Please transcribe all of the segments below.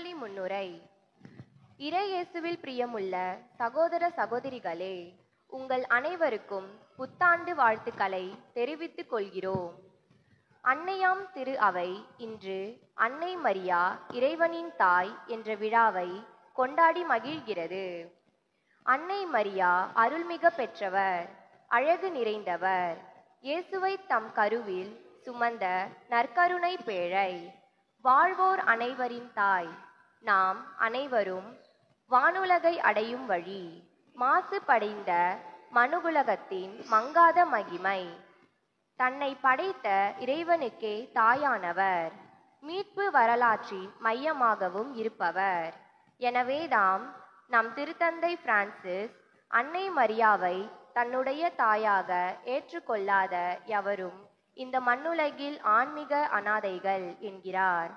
திருப்பலி முன்னுரை. இறை இயேசுவில் பிரியமுள்ள சகோதர சகோதரிகளே, உங்கள் அனைவருக்கும் புத்தாண்டு வாழ்த்துக்களை தெரிவித்துக் கொள்கிறோம். அன்னையாம் திரு அவை இன்று அன்னை மரியா இறைவனின் தாய் என்ற விழாவை கொண்டாடி மகிழ்கிறது. அன்னை மரியா அருள்மிக பெற்றவர், அழகு நிறைந்தவர், இயேசுவை தம் கருவில் சுமந்த நற்கருணை பேழை, வாழ்வோர் அனைவரின் தாய். நாம் அனைவரும் வானுலகை அடையும் வழி, மாசு படைந்த மனுகுலகத்தின் மங்காத மகிமை, தன்னை படைத்த இறைவனுக்கே தாயானவர், மீட்பு வரலாற்றின் மையமாகவும் இருப்பவர். எனவேதாம் நம் திருத்தந்தை பிரான்சிஸ் அன்னை மரியாவை தன்னுடைய தாயாக ஏற்றுக்கொள்ளாத எவரும் இந்த மண்ணுலகில் ஆன்மீக அனாதைகள் என்கிறார்.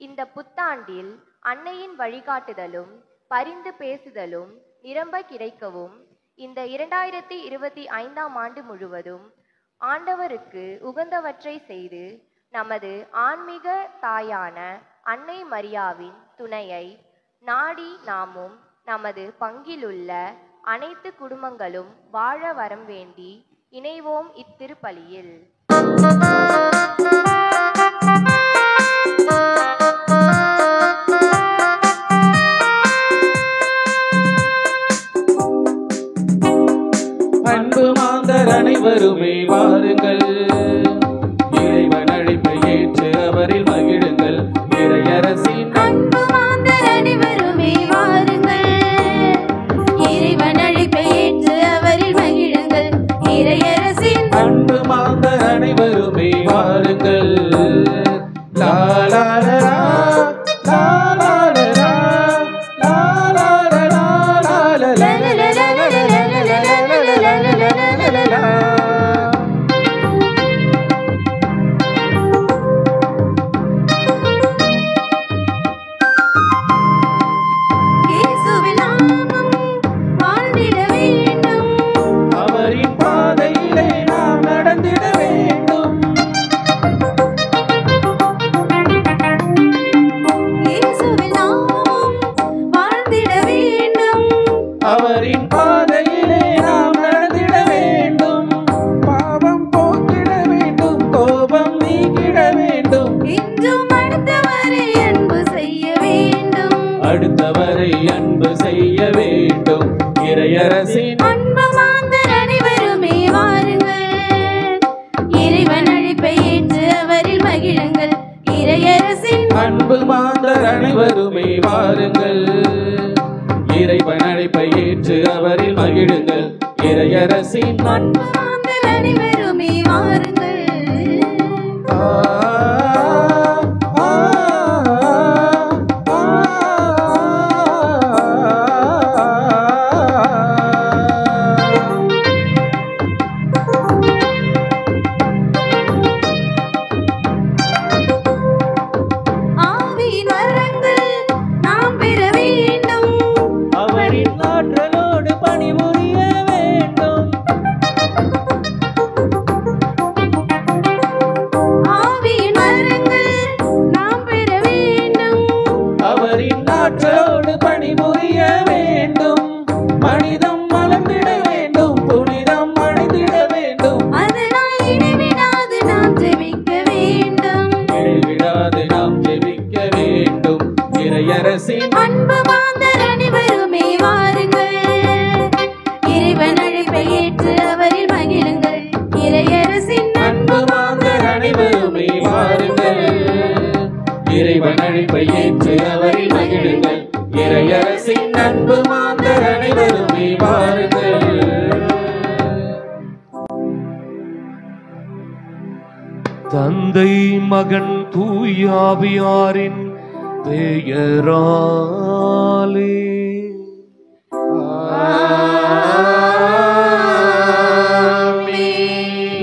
இந்த புத்தாண்டில் அன்னையின் வழிகாட்டுதலும் பரிந்து பேசுதலும் நிரம்ப கிடைக்கவும் இந்த 2025ஆம் ஆண்டு முழுவதும் ஆண்டவருக்கு உகந்தவற்றை செய்து நமது ஆன்மீக தாயான அன்னை மரியாவின் துணையை நாடி நாமும் நமது பங்கிலுள்ள அனைத்து குடும்பங்களும் வாழ வரம் வேண்டி இணைவோம் இத்திருப்பலியில். அன்பு மாந்தர் அனைவருமே வாருங்கள், இறைவன் அழைப்பை ஏற்று அவரில் மகிழுங்கள். இறையரசின் அன்பு மாந்தர் அனைவருமே வாருங்கள், இறைவன் அழைப்பை ஏற்று அவரில் மகிழுங்கள். இறையரசின் அன்பு மாந்தர் அனைவருமே வாருங்கள். லாலாலா லாலாலா லாலாலா இயேசுவின் நாமம் வாழ்ந்திட வேண்டும், அவரின் பாதையிலே நாம் நடந்திட வேண்டும். இயேசுவின் நாமம் வாழ்ந்திட வேண்டும், அவரின் பாதையிலே நாம் நடந்திட வேண்டும். பாவம் போக்கிட வேண்டும், கோபம் நீக்கிட வேண்டும். இன்றும் அடுத்தவரை அன்பு செய்ய வேண்டும், அடுத்தவரை அன்பு செய்ய வேண்டும். இறையரசின் அன்பு மாந்தர் அனைவருமே வாருங்கள், இறைவன் அழைப்பை ஏற்று அவரில் மகிழுங்கள். இறையரசின் அன்பு மாந்தர் அனைவருமே வாருங்கள், இறைவன் அழைப்பை ஏற்று அவரில் மகிழுங்கள். இறையரசின் அன்பு மாந்தர் அனைவருமே வாருங்கள். ஆ, ஆ, ஆ, ஆவியின் வரங்கள் நாம் பெற வேண்டும், அவரின் ஆற்றலோடு பணிபுரிய வேண்டும். ஆவியின் வரங்கள் நாம் பெற வேண்டும், அவரின் ஆற்றலோடு பணிபுரிய வேண்டும். மனிதம் மலர்ந்திட வேண்டும், புனிதம் அடைந்திட வேண்டும். அதனால் இடைவிடாது நாம் ஜெபிக்க வேண்டும். இடைவிடாது நாம் ஜெபிக்க வேண்டும். இறையரசின் அன்பு மாந்தர் அனைவருமே வாருங்கள், இறைவன் அழைப்பை ஏற்று அவரில் மகிழுங்கள். இறையரசின் அன்பு மாந்தர் அனைவருமே வாருங்கள், இறைவன் அழைப்பை ஏற்று அவரில் மகிழுங்கள். இறையரசின் அன்பு மாந்தர் அனைவருமே வாருங்கள். தந்தை மகன் தூயாவியாரின் பெயராலே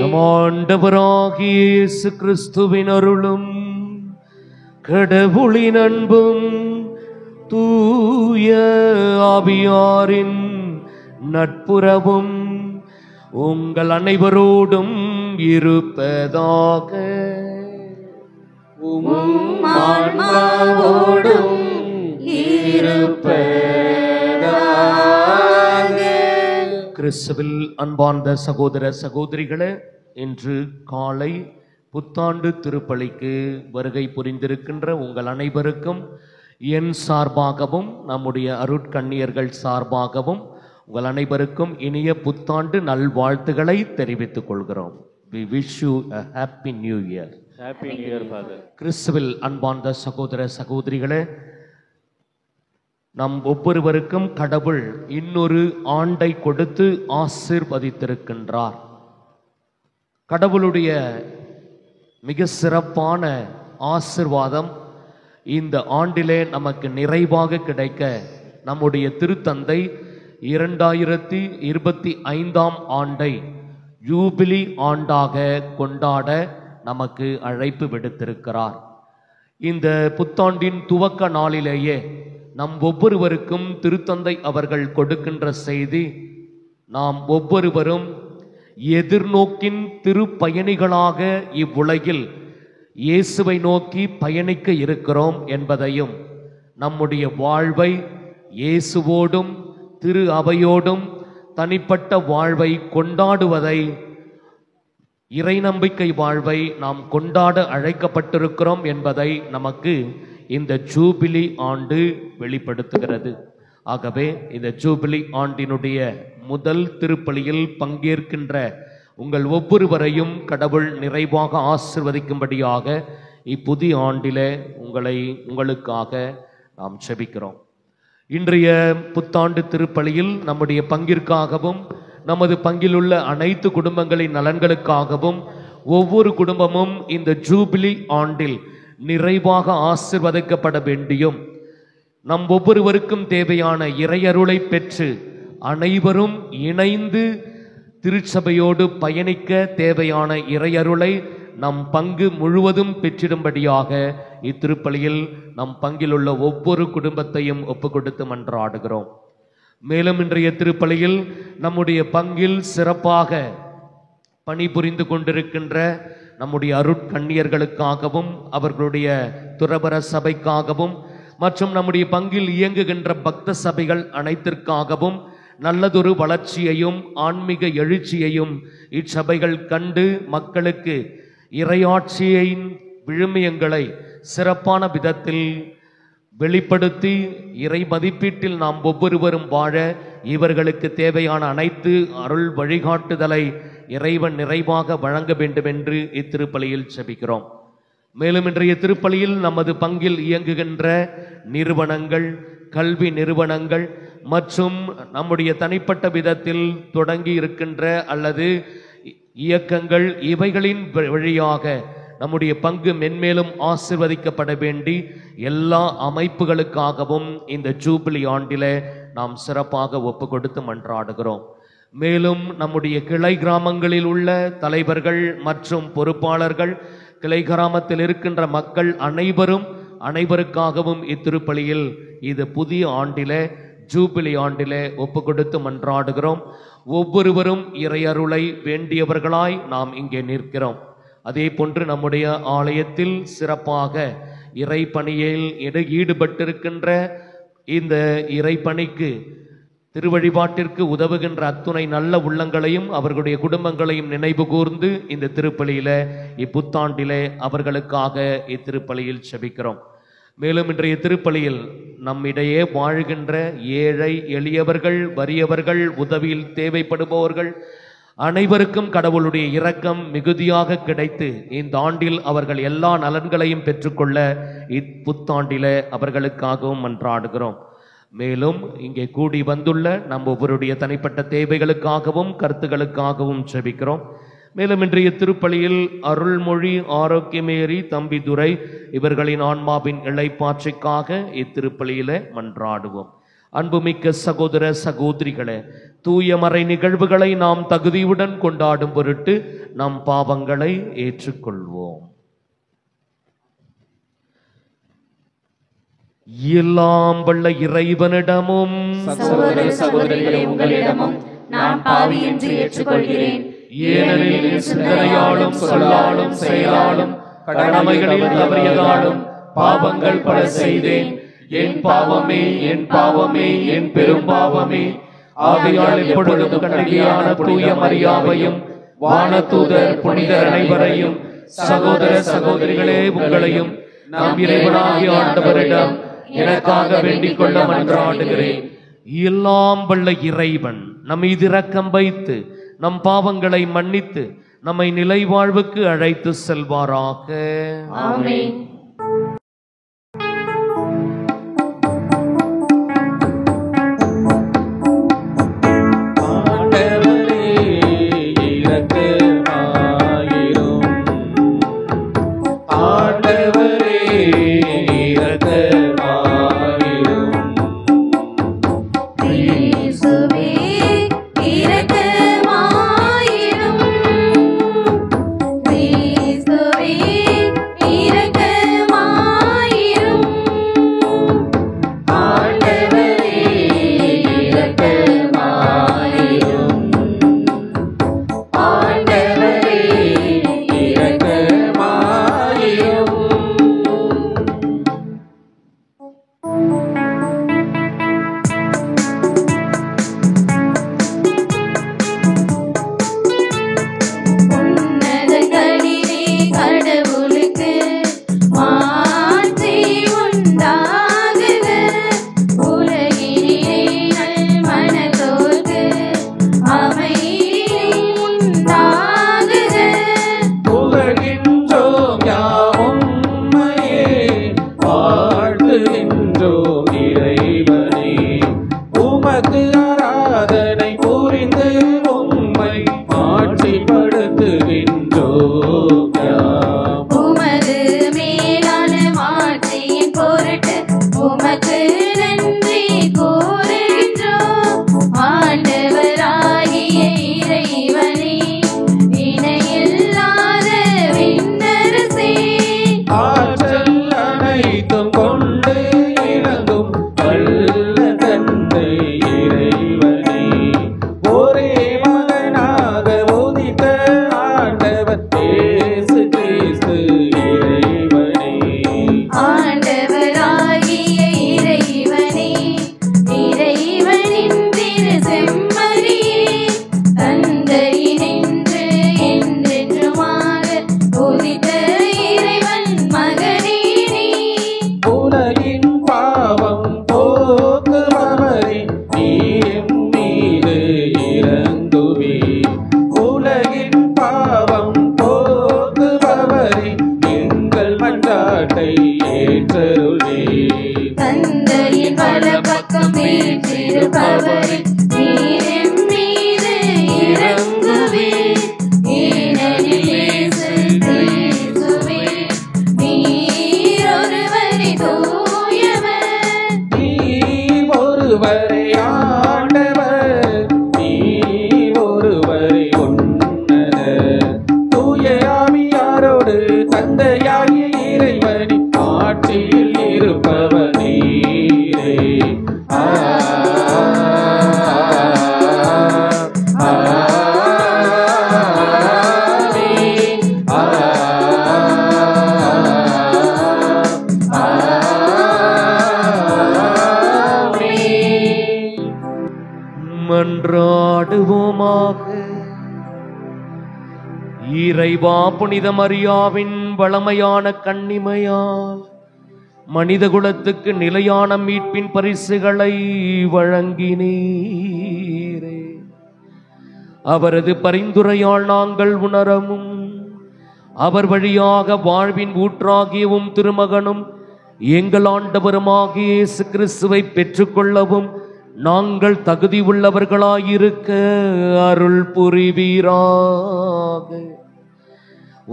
நம் ஆண்டவராகிய இயேசு கிறிஸ்துவின் அருளும் கடவுளின் அன்பும் தூய ஆவியாரின் நட்புறவும் உங்கள் அனைவரோடும் இருப்பதாக. உம் ஆன்மாவோடும் கிறிஸ்துவில் அன்பார்ந்த சகோதர சகோதரிகளே, இன்று காலை புத்தாண்டு திருப்பலிக்கு வருகை புரிந்திருக்கின்ற உங்கள் அனைவருக்கும் என் சார்பாகவும் நம்முடைய அருட்கண்ணியர்கள் சார்பாகவும் உங்கள் அனைவருக்கும் இனிய புத்தாண்டு நல்வாழ்த்துக்களை தெரிவித்துக் கொள்கிறோம். We wish you a happy new year. Happy New Year, Father. கிறிஸ்துவில் அன்பார்ந்த சகோதர சகோதரிகளே, நம் ஒவ்வொருவருக்கும் கடவுள் இன்னொரு ஆண்டை கொடுத்து ஆசீர்வதித்திருக்கின்றார். கடவுளுடைய மிக சிறப்பான ஆசீர்வாதம் இந்த ஆண்டிலே நமக்கு நிறைவாக கிடைக்க நம்முடைய திருத்தந்தை 2025 ஆண்டை யூபிலி ஆண்டாக கொண்டாட நமக்கு அழைப்பு விடுத்திருக்கிறார். இந்த புத்தாண்டின் துவக்க நாளிலேயே நம் ஒவ்வொருவருக்கும் திருத்தந்தை அவர்கள் கொடுக்கின்ற செய்தி, நாம் ஒவ்வொருவரும் எதிர்நோக்கின் திருப்பயணிகளாக இவ்வுலகில் இயேசுவை நோக்கி பயணிக்க இருக்கிறோம் என்பதையும், நம்முடைய வாழ்வை இயேசுவோடும் திரு அவையோடும் தனிப்பட்ட வாழ்வை கொண்டாடுவதை, இறை நம்பிக்கை வாழ்வை நாம் கொண்டாட அழைக்கப்பட்டிருக்கிறோம் என்பதை நமக்கு இந்த ஜூபிலி ஆண்டு வெளிப்படுத்துகிறது. ஆகவே இந்த ஜூபிலி ஆண்டினுடைய முதல் திருப்பலியில் பங்கேற்கின்ற உங்கள் ஒவ்வொருவரையும் கடவுள் நிறைவாக ஆசிர்வதிக்கும்படியாக இப்புதிய ஆண்டிலே உங்களுக்காக நாம் செபிக்கிறோம். இன்றைய புத்தாண்டு திருப்பலியில் நம்முடைய பங்கிற்காகவும் நமது பங்கிலுள்ள அனைத்து குடும்பங்களின் நலன்களுக்காகவும் ஒவ்வொரு குடும்பமும் இந்த ஜூபிலி ஆண்டில் நிறைவாக ஆசீர்வதிக்கப்பட வேண்டியும், நம் ஒவ்வொருவருக்கும் தேவையான இறையருளை பெற்று அனைவரும் இணைந்து திருச்சபையோடு பயணிக்க தேவையான இறையருளை நம் பங்கு முழுவதும் பெற்றிடும்படியாக இத்திருப்பலியில் நம் பங்கிலுள்ள ஒவ்வொரு குடும்பத்தையும் ஒப்புக் கொடுத்து மன்றாடுகிறோம். மேலும் இன்றைய திருப்பலியில் நம்முடைய பங்கில் சிறப்பாக பணிபுரிந்து கொண்டிருக்கின்ற நம்முடைய அருட்கண்ணியர்களுக்காகவும் அவர்களுடைய துறவற சபைக்காகவும் மற்றும் நம்முடைய பங்கில் இயங்குகின்ற பக்த சபைகள் அனைத்திற்காகவும் நல்லதொரு வளர்ச்சியையும் ஆன்மீக எழுச்சியையும் இச்சபைகள் கண்டு மக்களுக்கு இறையாட்சியின் விழுமியங்களை சிறப்பான விதத்தில் வெளிப்படுத்தி இறை மதிப்பீட்டில் நாம் ஒவ்வொருவரும் வாழ இவர்களுக்கு தேவையான அனைத்து அருள் வழிகாட்டுதலை இறைவன் நிறைவாக வழங்க வேண்டும் என்று இத்திருப்பலியில் செபிக்கிறோம். மேலும் இன்றைய திருப்பலியில் நமது பங்கில் இயங்குகின்ற நிறுவனங்கள், கல்வி நிறுவனங்கள் மற்றும் நம்முடைய தனிப்பட்ட விதத்தில் தொடங்கி இருக்கின்ற அல்லது இயக்கங்கள், இவைகளின் வழியாக நம்முடைய பங்கு மென்மேலும் ஆசீர்வதிக்கப்பட வேண்டி எல்லா அமைப்புகளுக்காகவும் இந்த ஜூபிலி ஆண்டிலே நாம் சிறப்பாக ஒப்பு கொடுத்து மன்றாடுகிறோம். மேலும் நம்முடைய கிளை கிராமங்களில் உள்ள தலைவர்கள் மற்றும் பொறுப்பாளர்கள், கிளை கிராமத்தில் இருக்கின்ற மக்கள் அனைவருக்காகவும் இத்திருப்பலியில் இது புதிய ஆண்டிலே ஜூபிலி ஆண்டிலே ஒப்பு கொடுத்து மன்றாடுகிறோம். ஒவ்வொருவரும் இறையருளை வேண்டியவர்களாய் நாம் இங்கே நிற்கிறோம். அதே போன்று நம்முடைய ஆலயத்தில் சிறப்பாக இறைப்பணியில் ஈடுபட்டிருக்கின்ற இந்த இறைப்பணிக்கு திருவழிபாட்டிற்கு உதவுகின்ற அத்துணை நல்ல உள்ளங்களையும் அவர்களுடைய குடும்பங்களையும் நினைவு கூர்ந்து இந்த திருப்பலியில இப்புத்தாண்டிலே அவர்களுக்காக இத்திருப்பலியில் செபிக்கிறோம். மேலும் இன்றைய திருப்பலியில் நம்மிடையே வாழ்கின்ற ஏழை எளியவர்கள், வறியவர்கள், உதவியில் தேவைப்படுபவர்கள் அனைவருக்கும் கடவுளுடைய இரக்கம் மிகுதியாக கிடைத்து இந்த ஆண்டில் அவர்கள் எல்லா நலன்களையும் பெற்றுக்கொள்ள இப்புத்தாண்டில அவர்களுக்காகவும் மன்றாடுகிறோம். மேலும் இங்கே கூடி வந்துள்ள நம் ஒவ்வொருடைய தனிப்பட்ட தேவைகளுக்காகவும் கருத்துகளுக்காகவும் செபிக்கிறோம். மேலும் இன்றைய திருப்பலியில் அருள்மொழி, ஆரோக்கியமேரி, தம்பிதுரை இவர்களின் ஆன்மாவின் இளைப்பாற்றிக்காக இத்திருப்பலியில மன்றாடுவோம். அன்புமிக்க சகோதர சகோதரிகளே, தூய மறை நிகழ்வுகளை நாம் தகுதியுடன் கொண்டாடும் பொருட்டு நம் பாவங்களை ஏற்றுக்கொள்வோம். எல்லாம் வல்ல இறைவனிடமும் சகோதர சகோதரிகளே, உங்களிடமும் நான் பாவி என்று ஏற்றுக்கொள்கிறேன். ஏனெனில் என் சிந்தனையாலும் சொல்லாலும் செயலாலும் கடமைகளில் தவறியதாலும் பாவங்கள் பல செய்தேன். என் பாவமே, என் பாவமே, என் பெரும் பாவமே. ஆகையால் இப்பொழுதும் கன்னிகையான தூய மரியாவையும் வானதூதர் புனிதர் அனைவரையும் சகோதர சகோதரிகளே உங்களையும் நாம் இறைவனாகிய ஆண்டவரிடம் எனக்காக வேண்டிக் கொள்ள மன்றாடுகிறேன். எல்லாம் வல்ல இறைவன் நம் மீது இரக்கம் வைத்து நம் பாவங்களை மன்னித்து நம்மை நிலை வாழ்வுக்கு அழைத்து செல்வாராக. ஆமென். இறைவா, புனித மரியாவின் வளமையான கன்னிமையால் மனித குலத்துக்கு நிலையான மீட்பின் பரிசுகளை வழங்கினீரே. அவரது பரிந்துரையால் நாங்கள் உணரவும் அவர் வழியாக வாழ்வின் ஊற்றாகியவும் திருமகனும் எங்கள் ஆண்டவருமாகிய இயேசு கிறிஸ்துவை பெற்றுக்கொள்ளவும் நாங்கள் தகுதி உள்ளவர்களாயிருக்க அருள் புரிவீராக.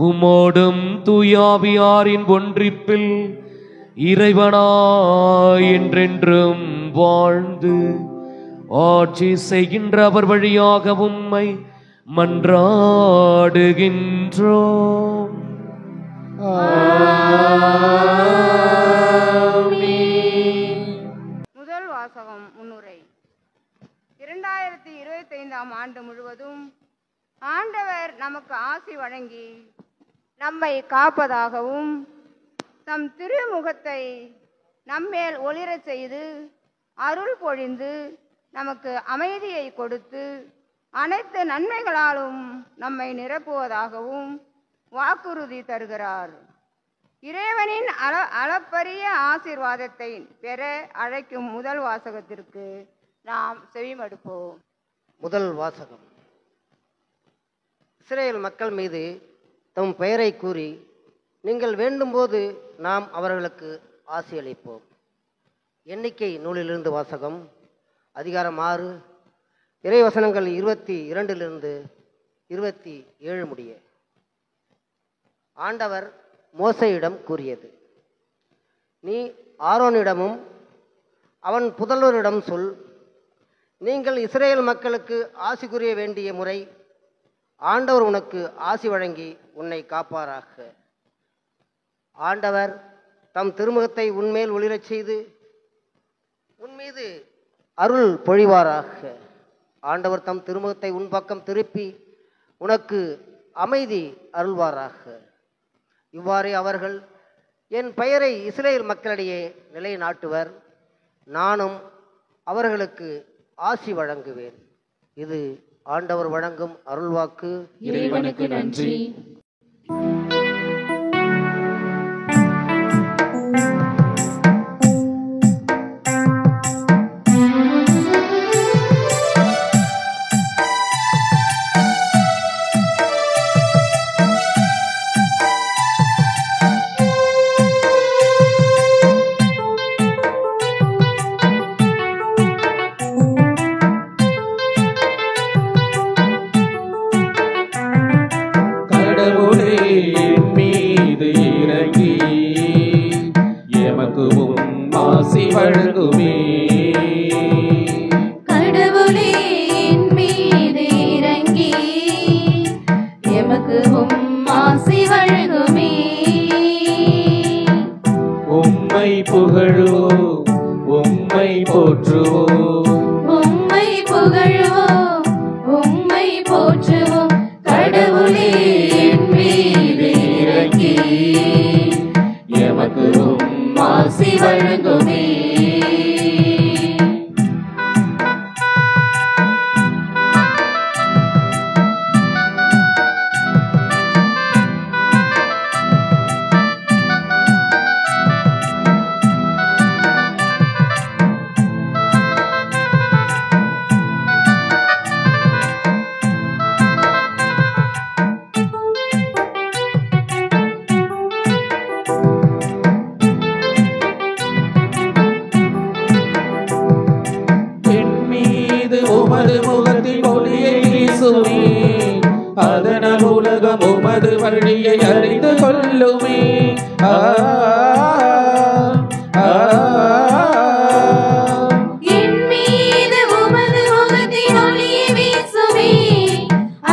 உமோடும் தூயாவியாரின் ஒன்றிப்பில் இறைவனாய் என்றென்றும் வாழ்ந்து ஆட்சி செய்கின்ற அவர் வழியாக உம்மை மன்றாடுகின்றோம். முதல் வாசகம் முன்னுரை. 2025ஆம் ஆண்டு முழுவதும் ஆண்டவர் நமக்கு ஆசி வழங்கி நம்மை காப்பதாகவும் தம் திருமுகத்தை நம்மேல் ஒளிரச் செய்து அருள் பொழிந்து நமக்கு அமைதியை கொடுத்து அனைத்து நன்மைகளாலும் நம்மை நிரப்புவதாகவும் வாக்குறுதி தருகிறார். இறைவனின் அளப்பரிய ஆசீர்வாதத்தை பெற அழைக்கும் முதல் வாசகத்திற்கு நாம் செவிமடுப்போம். முதல் வாசகம். இஸ்ரேல் மக்கள் மீது தம் பெயரை கூறி நீங்கள் வேண்டும்போது நாம் அவர்களுக்கு ஆசியளிப்போம். எண்ணிக்கை நூலிலிருந்து வாசகம். அதிகாரம் 6, இறைவசனங்கள் 22 27 முடிய. ஆண்டவர் மோசேயிடம் கூறியது: நீ ஆரோனிடமும் அவன் புதல்வரிடம் சொல், நீங்கள் இஸ்ரேல் மக்களுக்கு ஆசி கூறிய வேண்டிய முறை ஆண்டவர் உனக்கு ஆசி வழங்கி உன்னை காப்பாராக. ஆண்டவர் தம் திருமுகத்தை உன்மேல் ஒளிரச் செய்து உன்மீது அருள் பொழிவாராக. ஆண்டவர் தம் திருமுகத்தை உன் பக்கம் திருப்பி உனக்கு அமைதி அருள்வாராக. இவ்வாறே அவர்கள் என் பெயரை இஸ்ரேல் மக்களிடையே நிலைநாட்டுவர். நானும் அவர்களுக்கு ஆசி வழங்குவேன். இது ஆண்டவர் வழங்கும் அருள்வாக்கு. இறைவனுக்கு நன்றி.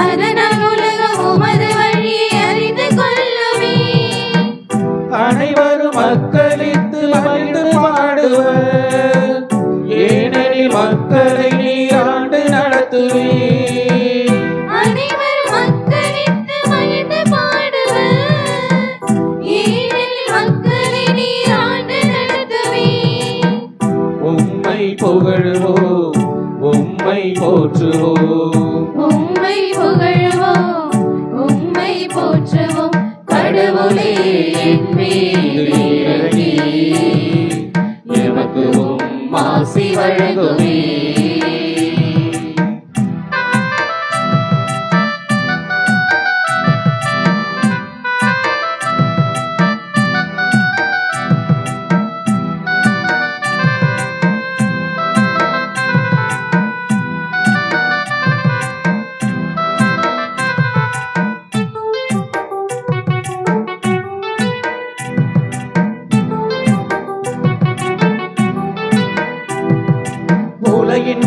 அதனால் உலகம் உமது வழியை அறிந்து கொள்ளுமே. அனைவரும் மக்களித்து மகிழ்ந்து பாடுவர், ஏனெனில் மக்களை நீர் ஆண்டு நடத்துவே. புகழ்வோம், உம்மை போற்றுவோம், உம்மை புகழ்வோம், உம்மை போற்றுவோம். கடவுளே என் மீது இறங்கி எமக்கு உம் ஆசி வழங்குமே.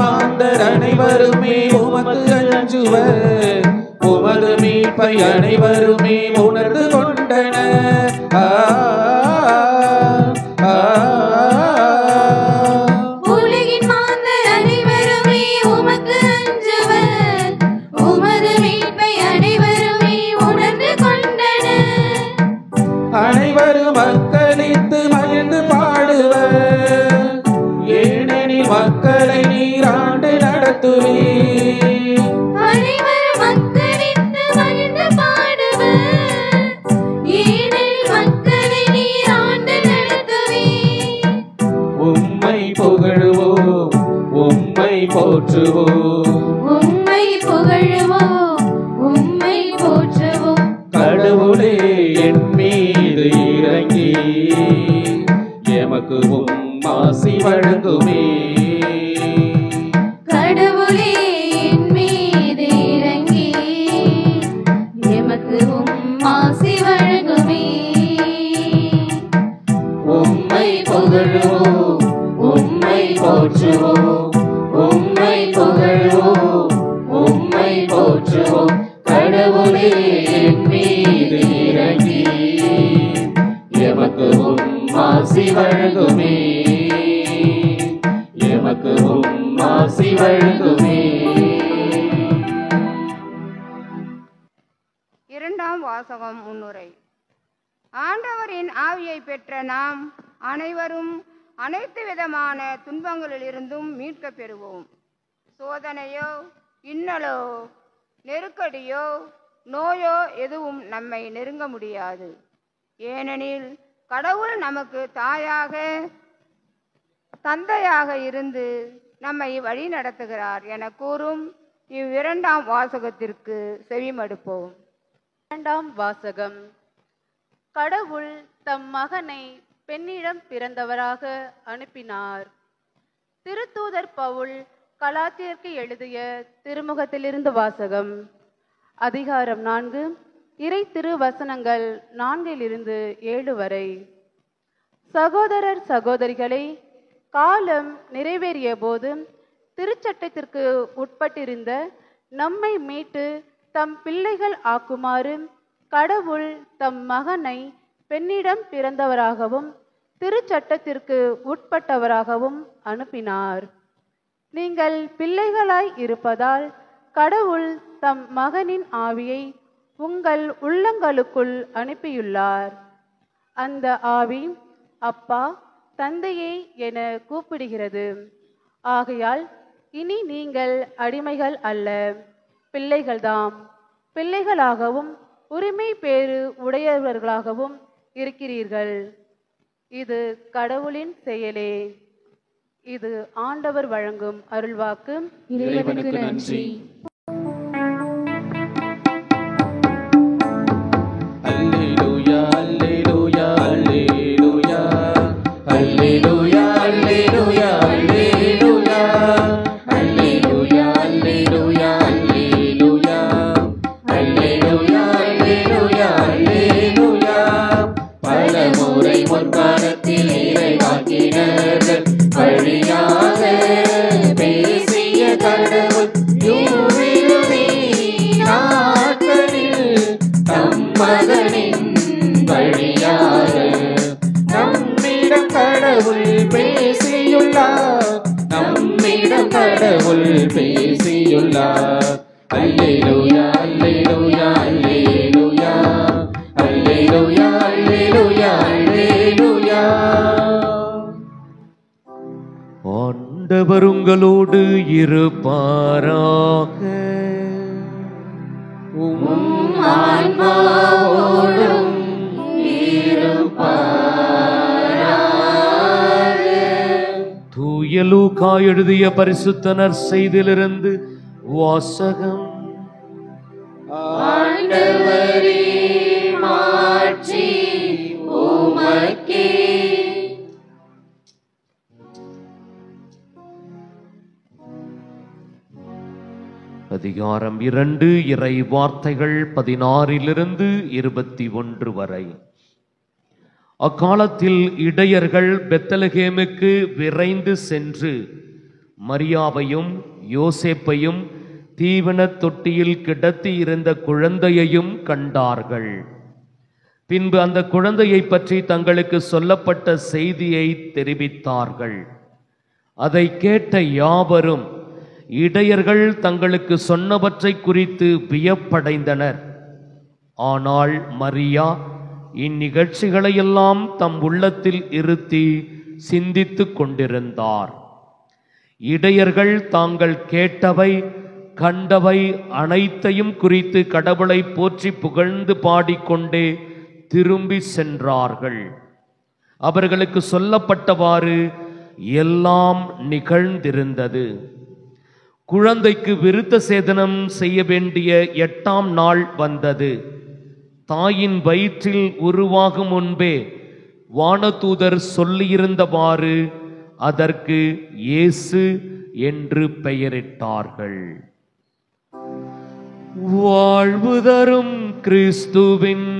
மாந்தர் அனைவருமே உமக்கு அஞ்சுவர், உமது மீட்பை அனைவருமே உணர்ந்து கொண்டனர். உலகின் மாந்தர் அனைவருமே உமக்கு அஞ்சுவர், உமது மீட்பை அனைவருமே உணர்ந்து கொண்டனர். அனைவரும் மக்களித்து மகிழ்ந்து பாடுவர், ஏனெனில் மக்களை நீர் ஆண்டு போற்றுவோம் உம்மை புகழுவோம் உம்மை போற்றுவோம் கடவுளே என் மீது இறங்கி எமக்கு ஆசி வழங்குமே கடவுளே என் மீது இறங்கி எமக்கு ஆசி வழங்குமே உம்மை புகழுவோம் உம்மை போற்றுவோம் உம்மை புகழுவோம் உம்மை போற்றுவோம் கடவுளே என் மீது இறங்கி எமக்கு ஆசி வழங்குமே எமக்கு ஆசி வழங்குமே. இரண்டாம் வாசகம் முன்னுரை. ஆண்டவரின் ஆவியை பெற்ற நாம் அனைவரும் அனைத்து விதமான துன்பங்களிலிருந்தும் மீட்க பெறுவோம். சோதனையோ இன்னலோ நெருக்கடியோ நோயோ எதுவும் நம்மை நெருங்க முடியாது. ஏனெனில் கடவுள் நமக்கு தாயாக தந்தையாக இருந்து நம்மை வழி நடத்துகிறார் என கூறும் இவ்விரண்டாம் வாசகத்திற்கு செவிமடுப்போம். இரண்டாம் வாசகம். கடவுள் தம் மகனை பெண்ணிடம் பிறந்தவராக அனுப்பினார். திருத்தூதர் பவுல் கலாத்தியருக்கு எழுதிய திருமுகத்திலிருந்து வாசகம். அதிகாரம் 4 இறை திருவசனங்கள் 4-7 வரை. சகோதரர் சகோதரிகளே, காலம் நிறைவேறிய போது திருச்சட்டத்திற்கு உட்பட்டிருந்த நம்மை மீட்டு தம் பிள்ளைகள் ஆக்குமாறு கடவுள் தம் மகனை பெண்ணிடம் பிறந்தவராகவும் திருச்சட்டத்திற்கு உட்பட்டவராகவும் அனுப்பினார். நீங்கள் பிள்ளைகளாய் இருப்பதால் கடவுள் தம் மகனின் ஆவியை உங்கள் உள்ளங்களுக்குள் அனுப்பியுள்ளார். அந்த ஆவி அப்பா தந்தையே என கூப்பிடுகிறது. ஆகையால் இனி நீங்கள் அடிமைகள் அல்ல, பிள்ளைகள்தாம். பிள்ளைகளாகவும் உரிமை பேறு உடையவர்களாகவும் இருக்கிறீர்கள். இது கடவுளின் செயலே. இது ஆண்டவர் வழங்கும் அருள்வாக்கு. இறைவனுக்கு நன்றி. அல்லேலூயா அல்லேலூயா அல்லேலூயா அல்லேலூயா அல்லேலூயா அல்லேலூயா அல்லேலூயா அல்லேலூயா அல்லேலூயா அல்லேலூயா அல்லேலூயா அல்லேலூயா. பலமுறை முற்காலத்தில் இறைவாக்கினர்கள் வழியாக பேசிய கடவுள் யூவிலுமே நாட்களில் தம் மகனின் வழியாக நம்மிடம் கடவுள் பேசியுள்ளார். நம்மிடம் கடவுள் பேசியுள்ளார். அல்லேலூயா அல்லேலூயா அல்லேலூயா அல்லேலூயா அல்லேலூயா அல்லேலூயா. ஆண்டவர் உங்களோடு இருப்பாராக. ஆன்மாவோடும் தூய லூக்கா எழுதிய பரிசுத்த நற்செய்தியிலிருந்து வாசகம். ஆண்டவரே மாட்சி உமக்கே. அதிகாரம் 2 இறை வார்த்தைகள் 16-21 வரை. அக்காலத்தில் இடையர்கள் பெத்லகேமுக்கு விரைந்து சென்று மரியாவையும் யோசேப்பையும் தீவனத் தொட்டியில் கிடத்தி இருந்த குழந்தையையும் கண்டார்கள். பின்பு அந்த குழந்தையை பற்றி தங்களுக்கு சொல்லப்பட்ட செய்தியை தெரிவித்தார்கள். அதை கேட்ட யாவரும் இடையர்கள் தங்களுக்கு சொன்னவற்றை குறித்து வியப்படைந்தனர். ஆனால் மரியா இந்நிகழ்ச்சிகளையெல்லாம் தம் உள்ளத்தில் இருத்தி சிந்தித்துக் கொண்டிருந்தார். இடையர்கள் தாங்கள் கேட்டவை கண்டவை அனைத்தையும் குறித்து கடவுளை போற்றி புகழ்ந்து பாடிக்கொண்டே திரும்பி சென்றார்கள். அவர்களுக்கு சொல்லப்பட்டவாறு எல்லாம் நிகழ்ந்திருந்தது. குழந்தைக்கு விருத்த சேதனம் செய்ய வேண்டிய 8ஆம் நாள் வந்தது. தாயின் வயிற்றில் உருவாகும் முன்பே வானதூதர் சொல்லியிருந்தவாறு அதற்கு இயேசு என்று பெயரிட்டார்கள். வாழ்வு தரும் கிறிஸ்துவின்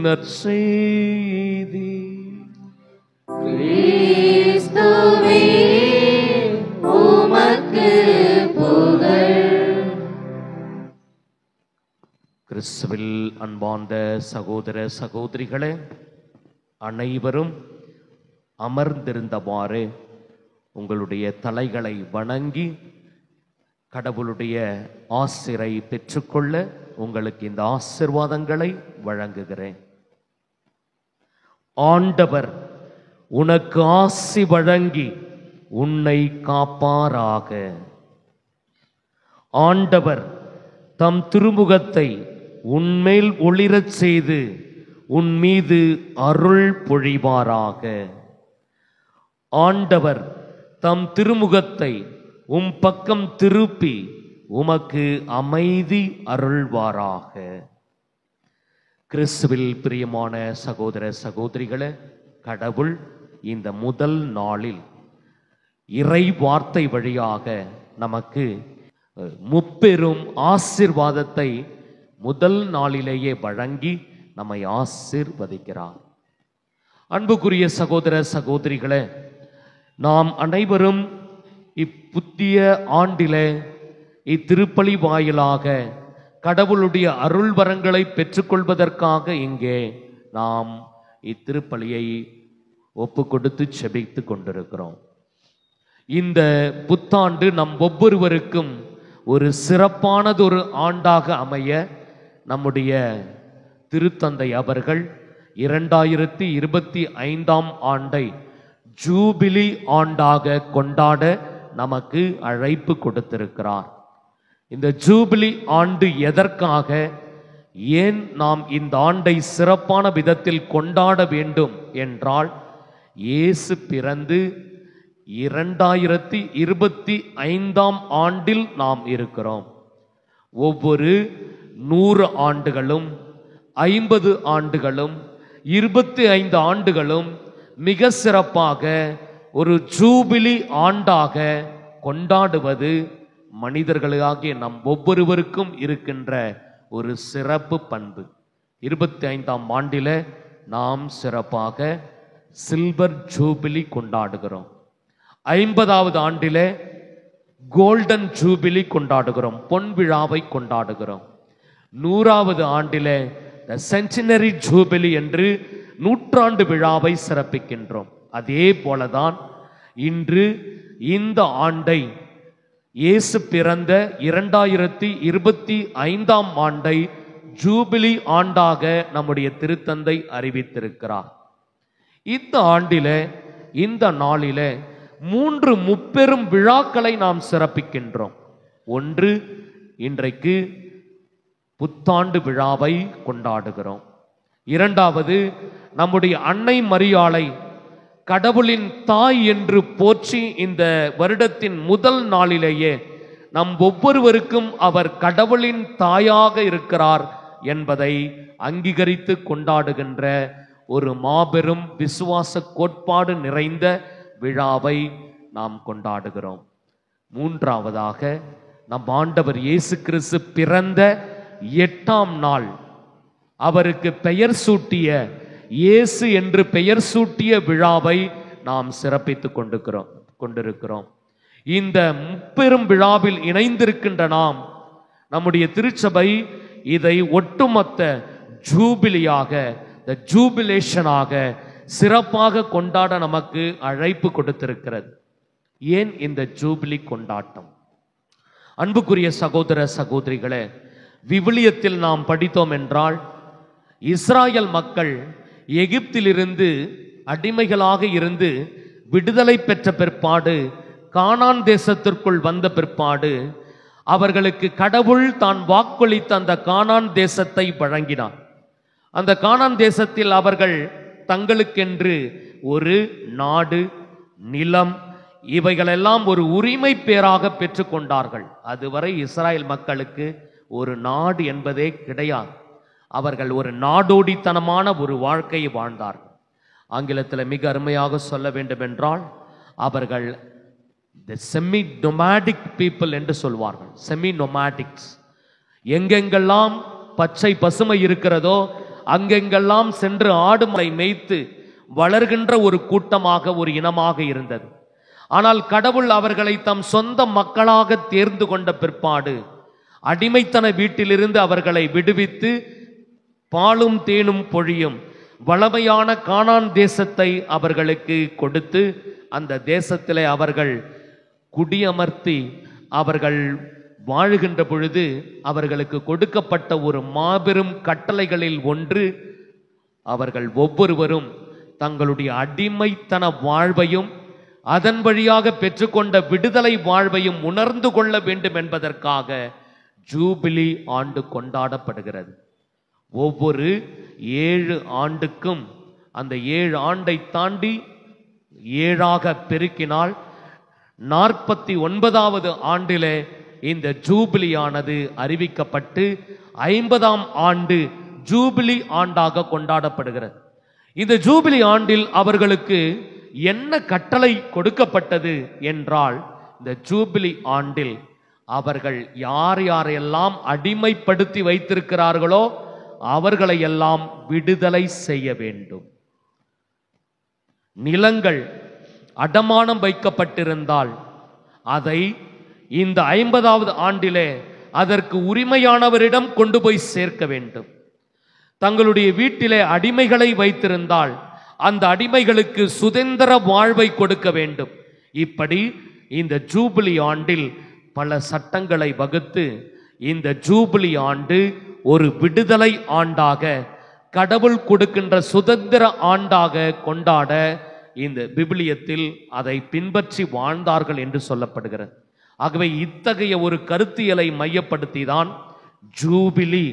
நற்செய்தி. கிறிஸ்துவே உமக்கு புகழ். கிறிஸ்துவில் அன்பார்ந்த சகோதர சகோதரிகளே, அனைவரும் அமர்ந்திருந்தவாறு உங்களுடைய தலைகளை வணங்கி கடவுளுடைய ஆசிரை பெற்றுக்கொள்ள உங்களுக்கு இந்த ஆசிர்வாதங்களை வழங்குகிறேன். ஆண்டவர் உனக்கு ஆசி வழங்கி உன்னை காப்பாராக. ஆண்டவர் தம் திருமுகத்தை உன்மேல் ஒளிரச் செய்து உன் மீது அருள் பொழிவாராக. ஆண்டவர் தம் திருமுகத்தை உம் பக்கம் திருப்பி உமக்கு அமைதி அருள்வாராக. கிறிஸ்துவில் பிரியமான சகோதர சகோதரிகளே, கடவுள் இந்த முதல் நாளில் இறை வார்த்தை வழியாக நமக்கு முப்பெரும் ஆசீர்வாதத்தை முதல் நாளிலேயே வழங்கி நம்மை ஆசீர்வதிக்கிறார். அன்புக்குரிய சகோதர சகோதரிகளே, நாம் அனைவரும் இப்புதிய ஆண்டிலே இத்திருப்பலி வாயிலாக கடவுளுடைய அருள் வரங்களை பெற்றுக்கொள்வதற்காக இங்கே நாம் இத்திருப்பலியை ஒப்பு கொடுத்து செபித்து கொண்டிருக்கிறோம். இந்த புத்தாண்டு நம் ஒவ்வொருவருக்கும் ஒரு சிறப்பானதொரு ஆண்டாக அமைய நம்முடைய திருத்தந்தை அவர்கள் 2025ஆம் ஆண்டை ஜூபிலி ஆண்டாக கொண்டாட நமக்கு அழைப்பு கொடுத்திருக்கிறார். இந்த ஜூபிலி ஆண்டு எதற்காக, ஏன் நாம் இந்த ஆண்டை சிறப்பான விதத்தில் கொண்டாட வேண்டும் என்றால், இயேசு பிறந்து 2025ஆம் ஆண்டில் நாம் இருக்கிறோம். ஒவ்வொரு 100 ஆண்டுகளும் 50 ஆண்டுகளும் 25 ஆண்டுகளும் மிக சிறப்பாக ஒரு ஜூபிலி ஆண்டாக கொண்டாடுவது மனிதர்களாகிய நம் ஒவ்வொருவருக்கும் இருக்கின்ற ஒரு சிறப்பு பண்பு. 25ஆம் ஆண்டில நாம் சிறப்பாக சில்வர் ஜூபிலி கொண்டாடுகிறோம். 50வது ஆண்டில கோல்டன் ஜூபிலி கொண்டாடுகிறோம், பொன் விழாவை கொண்டாடுகிறோம். 100வது ஆண்டில சென்டினரி ஜூபிலி என்று 100ஆண்டு விழாவை சிறப்பிக்கின்றோம். அதே போலதான் இன்று இந்த ஆண்டை, இயேசு பிறந்த 2025ஆம் ஆண்டை ஜூபிலி ஆண்டாக நம்முடைய திருத்தந்தை அறிவித்திருக்கிறார். இந்த ஆண்டில, இந்த நாளில 3 முப்பெரும் விழாக்களை நாம் சிறப்பிக்கின்றோம். ஒன்று, இன்றைக்கு புத்தாண்டு விழாவை கொண்டாடுகிறோம். இரண்டாவது, நம்முடைய அன்னை மரியாளை கடவுளின் தாய் என்று போற்றி இந்த வருடத்தின் முதல் நாளிலேயே நம் ஒவ்வொருவருக்கும் அவர் கடவுளின் தாயாக இருக்கிறார் என்பதை அங்கீகரித்து கொண்டாடுகின்ற ஒரு மாபெரும் விசுவாச கோட்பாடு நிறைந்த விழாவை நாம் கொண்டாடுகிறோம். மூன்றாவதாக, நம் ஆண்டவர் இயேசு கிறிஸ்து பிறந்த 8ஆம் நாள், அவருக்கு பெயர் சூட்டிய, இயேசு என்று பெயர் சூட்டிய விழாவை நாம் சிறப்பித்துக் கொண்டிருக்கிறோம். இந்த முப்பெரும் விழாவில் இணைந்திருக்கின்ற நாம், நம்முடைய திருச்சபை இதை ஒட்டுமொத்த ஜூபிலியாக, ஜூபிலேஷனாக சிறப்பாக கொண்டாட நமக்கு அழைப்பு கொடுத்திருக்கிறது. ஏன் இந்த ஜூபிலி கொண்டாட்டம்? அன்புக்குரிய சகோதர சகோதரிகளே, விவிலியத்தில் நாம் படித்தோம் என்றால், இஸ்ராயல் மக்கள் எகிப்திலிருந்து அடிமைகளாக இருந்து விடுதலை பெற்ற பிற்பாடு, கானான் தேசத்திற்குள் வந்த பிற்பாடு, அவர்களுக்கு கடவுள் தான் வாக்களித்த அந்த கானான் தேசத்தை வழங்கினார். அந்த கானான் தேசத்தில் அவர்கள் தங்களுக்கென்று ஒரு நாடு, நிலம், இவைகளெல்லாம் ஒரு உரிமை பேராக பெற்றுக்கொண்டார்கள். அதுவரை இஸ்ராயல் மக்களுக்கு ஒரு நாடு என்பதே கிடையாது. அவர்கள் ஒரு நாடோடித்தனமான ஒரு வாழ்க்கையை வாழ்ந்தார்கள். ஆங்கிலத்தில் மிக அருமையாக சொல்ல வேண்டும் என்றால் அவர்கள் the semi nomadic people என்று சொல்வார்கள். செமி நொமாடிக்ஸ். எங்கெங்கெல்லாம் பச்சை பசுமை இருக்கிறதோ அங்கெங்கெல்லாம் சென்று ஆடு மாடை மேய்த்து வளர்கின்ற ஒரு கூட்டமாக, ஒரு இனமாக இருந்தது. ஆனால் கடவுள் அவர்களை தம் சொந்த மக்களாக தேர்ந்து கொண்ட பிற்பாடு அடிமைத்தன வீட்டிலிருந்து அவர்களை விடுவித்து பாலும் தேனும் பொழியும் வளமையான கானான் தேசத்தை அவர்களுக்கு கொடுத்து அந்த தேசத்திலே அவர்கள் குடியமர்த்தி அவர்கள் வாழுகின்ற பொழுது அவர்களுக்கு கொடுக்கப்பட்ட ஒரு மாபெரும் கட்டளைகளில் ஒன்று, அவர்கள் ஒவ்வொருவரும் தங்களுடைய அடிமைத்தன வாழ்வையும் அதன் வழியாக பெற்றுக்கொண்ட விடுதலை வாழ்வையும் உணர்ந்து கொள்ள வேண்டும் என்பதற்காக ஜூபிலி ஆண்டு கொண்டாடப்படுகிறது. ஒவ்வொரு 7 ஆண்டுக்கும் அந்த 7 ஆண்டை தாண்டி 7ஆக பெருக்கினால் 49வது ஆண்டிலே இந்த ஜூபிலியானது அறிவிக்கப்பட்டு 50ஆம் ஆண்டு ஜூபிலி ஆண்டாக கொண்டாடப்படுகிறது. இந்த ஜூபிலி ஆண்டில் அவர்களுக்கு என்ன கட்டளை கொடுக்கப்பட்டது என்றால், இந்த ஜூபிலி ஆண்டில் அவர்கள் யார் யாரெல்லாம் அடிமைப்படுத்தி வைத்திருக்கிறார்களோ அவர்களை எல்லாம் விடுதலை செய்ய வேண்டும். நிலங்கள் அடமானம் வைக்கப்பட்டிருந்தால் அதை இந்த 50வது ஆண்டிலே அதற்கு உரிமையானவரிடம் கொண்டு போய் சேர்க்க வேண்டும். தங்களுடைய வீட்டிலே அடிமைகளை வைத்திருந்தால் அந்த அடிமைகளுக்கு சுதந்திர வாழ்வை கொடுக்க வேண்டும். இப்படி இந்த ஜூபிலி ஆண்டில் பல சட்டங்களை வகுத்து இந்த ஜூபிலி ஆண்டு ஒரு விடுதலை ஆண்டாக, கடவுள் கொடுக்கின்ற சுதந்திர ஆண்டாக கொண்டாட இந்த விவிலியத்தில் அதை பின்பற்றி வாழ்ந்தார்கள் என்று சொல்லப்படுகிறது. ஆகவே இத்தகைய ஒரு கருத்தியலை மையப்படுத்தி தான் ஜூபிலி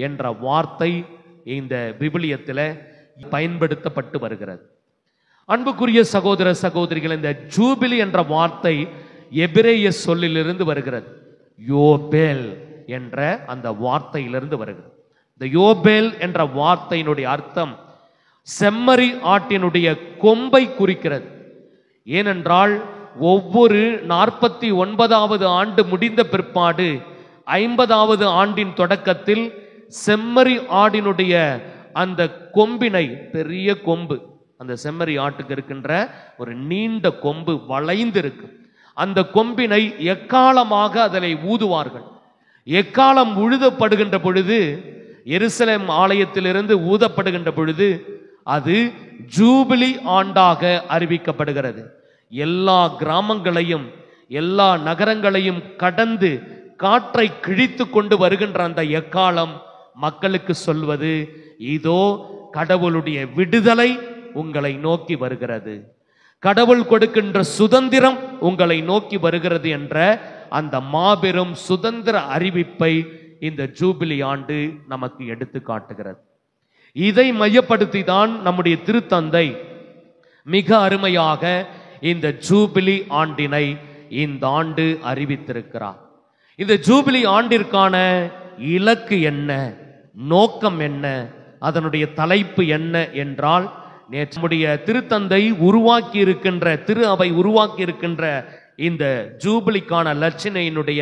என்ற வார்த்தை இந்த விவிலியத்தில் பயன்படுத்தப்பட்டு வருகிறது. அன்புக்குரிய சகோதர சகோதரிகள், இந்த ஜூபிலி என்ற வார்த்தை எபிரேய சொல்லிலிருந்து வருகிறது. யோபேல் என்ற அந்த வார்த்தையிலிருந்து வருகிறது. இந்த யோபேல் என்ற வார்த்தையினுடைய அர்த்தம் செம்மறி ஆட்டினுடைய கொம்பை குறிக்கிறது. ஏனென்றால் ஒவ்வொரு 49வது ஆண்டு முடிந்த பிற்பாடு 50வது ஆண்டின் தொடக்கத்தில் செம்மறி ஆடினுடைய அந்த கொம்பினை, பெரிய கொம்பு, அந்த செம்மறி ஆட்டுக்கு இருக்கின்ற ஒரு நீண்ட கொம்பு வளைந்து இருக்கு, அந்த கொம்பினை எக்காலமாக அதனை ஊதுவார்கள். எக்காலம் உழுதப்படுகின்ற பொழுது, எருசலேம் ஆலயத்திலிருந்து ஊதப்படுகின்ற பொழுது அது ஜூபிலி ஆண்டாக அறிவிக்கப்படுகிறது. எல்லா கிராமங்களையும் எல்லா நகரங்களையும் கடந்து காற்றை கிழித்து கொண்டு வருகின்ற அந்த எக்காலம் மக்களுக்கு சொல்வது, இதோ கடவுளுடைய விடுதலை உங்களை நோக்கி வருகிறது, கடவுள் கொடுக்கின்ற சுதந்திரம் உங்களை நோக்கி வருகிறது என்ற அந்த மாபெரும் சுதந்திர அறிவிப்பை இந்த ஜூபிலி ஆண்டு நமக்கு எடுத்து காட்டுகிறது. இதை மையப்படுத்தி தான் நம்முடைய திருத்தந்தை மிக அருமையாக இந்த ஜூபிலி ஆண்டினை இந்த ஆண்டு அறிவித்திருக்கிறார். இந்த ஜூபிலி ஆண்டிற்கான இலக்கு என்ன, நோக்கம் என்ன, அதனுடைய தலைப்பு என்ன என்றால், நம்முடைய திருத்தந்தை உருவாக்கி இருக்கின்ற, திரு அவை உருவாக்கி இருக்கின்ற இந்த ஜூபிலிக்கான லட்சணையினுடைய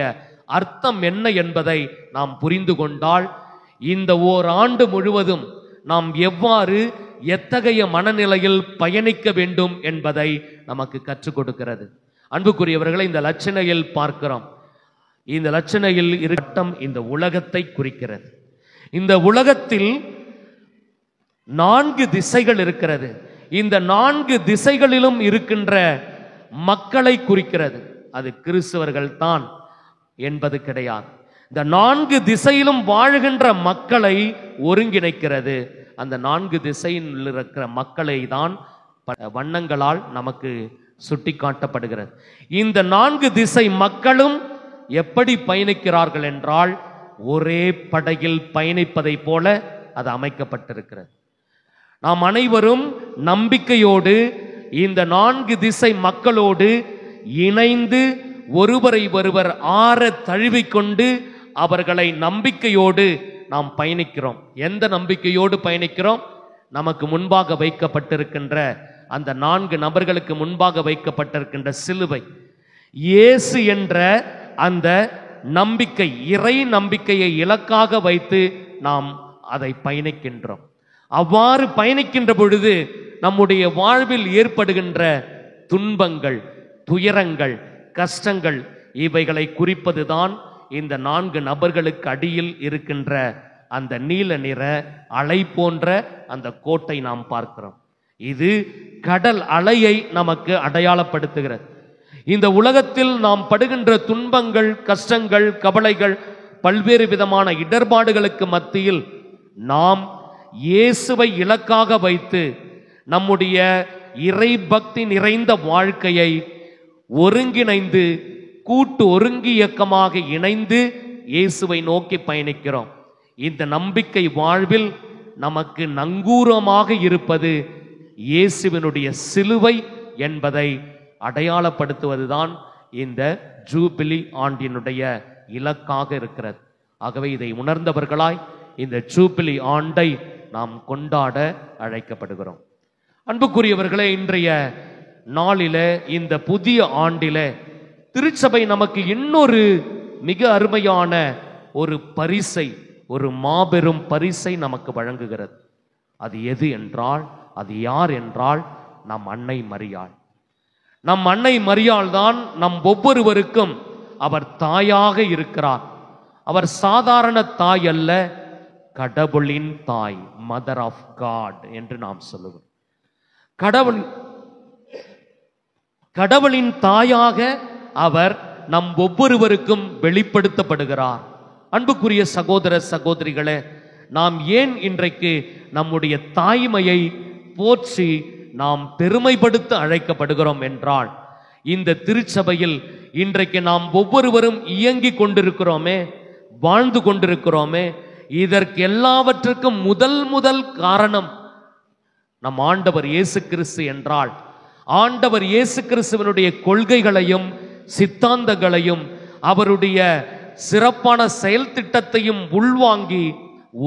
அர்த்தம் என்ன என்பதை நாம் புரிந்து கொண்டால், இந்த ஓராண்டு முழுவதும் நாம் எவ்வாறு எத்தகைய மனநிலையில் பயணிக்க வேண்டும் என்பதை நமக்கு கற்றுக் கொடுக்கிறது. அன்புக்குரியவர்களை, இந்த லட்சணையில் பார்க்கிறோம். இந்த லட்சணையில் இருக்கட்டும் இந்த உலகத்தை குறிக்கிறது. இந்த உலகத்தில் 4 திசைகள் இருக்கிறது. இந்த 4 திசைகளிலும் இருக்கின்ற மக்களை குறிக்கிறது. அது கிறிஸ்தவர்கள் தான் என்பது கிடையாது. இந்த 4 திசையிலும் வாழுகின்ற மக்களை ஒருங்கிணைக்கிறது. அந்த 4 திசையில் இருக்கிற மக்களை தான் வண்ணங்களால் நமக்கு சுட்டி காட்டப்படுகிறது. இந்த 4 திசை மக்களும் எப்படி பயணிக்கிறார்கள் என்றால், ஒரே படகில் பயணிப்பதை போல அது அமைக்கப்பட்டிருக்கிறது. நாம் அனைவரும் நம்பிக்கையோடு இந்த 4 திசை மக்களோடு இணைந்து ஒருவரை ஒருவர் ஆற தழுவிக்கொண்டு அவர்களை நம்பிக்கையோடு நாம் பயணிக்கிறோம். எந்த நம்பிக்கையோடு பயணிக்கிறோம்? நமக்கு முன்பாக வைக்கப்பட்டிருக்கின்ற அந்த 4 நபர்களுக்கு முன்பாக வைக்கப்பட்டிருக்கின்ற சிலுவை, இயேசு என்ற அந்த நம்பிக்கை, இறை நம்பிக்கையை இலக்காக வைத்து நாம் அதை பயணிக்கின்றோம். அவ்வாறு பயணிக்கின்ற பொழுது நம்முடைய வாழ்வில் ஏற்படுகின்ற துன்பங்கள், துயரங்கள், கஷ்டங்கள், இவைகளை குறிப்பதுதான் இந்த 4 நபர்களுக்கு அடியில் இருக்கின்ற அந்த நீல நிற அலை போன்ற அந்த கோட்டை நாம் பார்க்கிறோம். இது கடல் அலையை நமக்கு அடையாளப்படுத்துகிறது. இந்த உலகத்தில் நாம் படுகின்ற துன்பங்கள், கஷ்டங்கள், கவலைகள், பல்வேறு விதமான இடர்பாடுகளுக்கு மத்தியில் நாம் இயேசுவை இலக்காக வைத்து நம்முடைய இறை பக்தி நிறைந்த வாழ்க்கையை ஒருங்கிணைந்து கூட்டு ஒருங்கி இயக்கமாக இணைந்து இயேசுவை நோக்கி பயணிக்கிறோம். இந்த நம்பிக்கை வாழ்வில் நமக்கு நங்கூரமாக இருப்பது இயேசுவினுடைய சிலுவை என்பதை அடையாளப்படுத்துவதுதான் இந்த ஜூபிலி ஆண்டினுடைய இலக்காக இருக்கிறது. ஆகவே இதை உணர்ந்தவர்களாய் இந்த ஜூபிலி ஆண்டை நாம் கொண்டாட அழைக்கப்படுகிறோம். அன்புக்குரியவர்களே, இன்றைய நாளிலே, இந்த புதிய ஆண்டிலே திருச்சபை நமக்கு இன்னொரு மிக அருமையான ஒரு பரிசை, ஒரு மாபெரும் பரிசை நமக்கு வழங்குகிறது. அது எது என்றால், அது யார் என்றால், நம் அன்னை மரியாள். நம் அன்னை மரியாள் தான் நம் ஒவ்வொருவருக்கும் அவர் தாயாக இருக்கிறார். அவர் சாதாரண தாய் அல்ல, கடவுளின் தாய், மதர் ஆஃப் காட் என்று நாம் சொல்லுவோம். கடவுளின் தாயாக அவர் நம் ஒவ்வொருவருக்கும் வெளிப்படுத்தப்படுகிறார். அன்புக்குரிய சகோதர சகோதரிகளே, நாம் ஏன் இன்றைக்கு நம்முடைய தாய்மையை போற்றி நாம் பெருமைப்படுத்த அழைக்கப்படுகிறோம் என்றால், இந்த திருச்சபையில் இன்றைக்கு நாம் ஒவ்வொருவரும் இயங்கிக் கொண்டிருக்கிறோமே, வாழ்ந்து கொண்டிருக்கிறோமே, இதற்கு எல்லாவற்றுக்கும் முதல் காரணம் நம் ஆண்டவர் இயேசு கிறிஸ்து என்றால், ஆண்டவர் இயேசு கிறிஸ்துவனுடைய கொள்கைகளையும் சித்தாந்தங்களையும் அவருடைய சிறப்பான செயல் திட்டத்தையும் உள்வாங்கி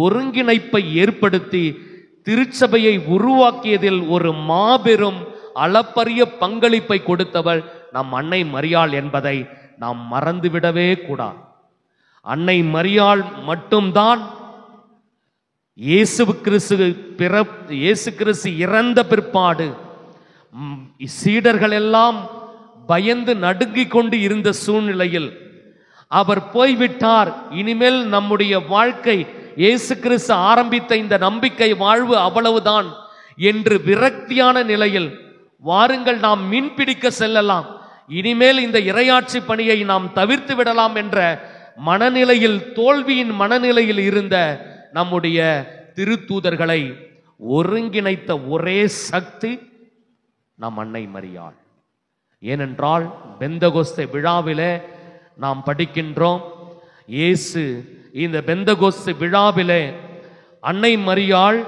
ஒருங்கிணைப்பை ஏற்படுத்தி திருச்சபையை உருவாக்கியதில் ஒரு மாபெரும் அளப்பரிய பங்களிப்பை கொடுத்தவள் நம் அன்னை மரியாள் என்பதை நாம் மறந்துவிடவே கூடாது. அன்னை மரியாள் மட்டும்தான் இயேசு கிறிஸ்து இறந்த பிற்பாடு சீடர்கள் எல்லாம் பயந்து நடுங்கிக் கொண்டு இருந்த சூழ்நிலையில் அவர் போய்விட்டார், இனிமேல் நம்முடைய வாழ்க்கை இயேசு கிறிஸ்து ஆரம்பித்த இந்த நம்பிக்கை வாழ்வு அவ்வளவுதான் என்று விரக்தியான நிலையில், வாருங்கள் நாம் மீன் பிடிக்க செல்லலாம், இனிமேல் இந்த இறையாட்சி பணியை நாம் தவிர்த்து விடலாம் என்ற மனநிலையில், தோல்வியின் மனநிலையில் இருந்த நம்முடைய திருத்தூதர்களை ஒருங்கிணைத்த ஒரே சக்தி நம் அன்னை மரியாள். ஏனென்றால் பெந்தகோஸ்தே விழாவிலே நாம் படிக்கின்றோம், இயேசு இந்த பெந்தகோஸ்தே விழாவிலே அன்னை மரியாள்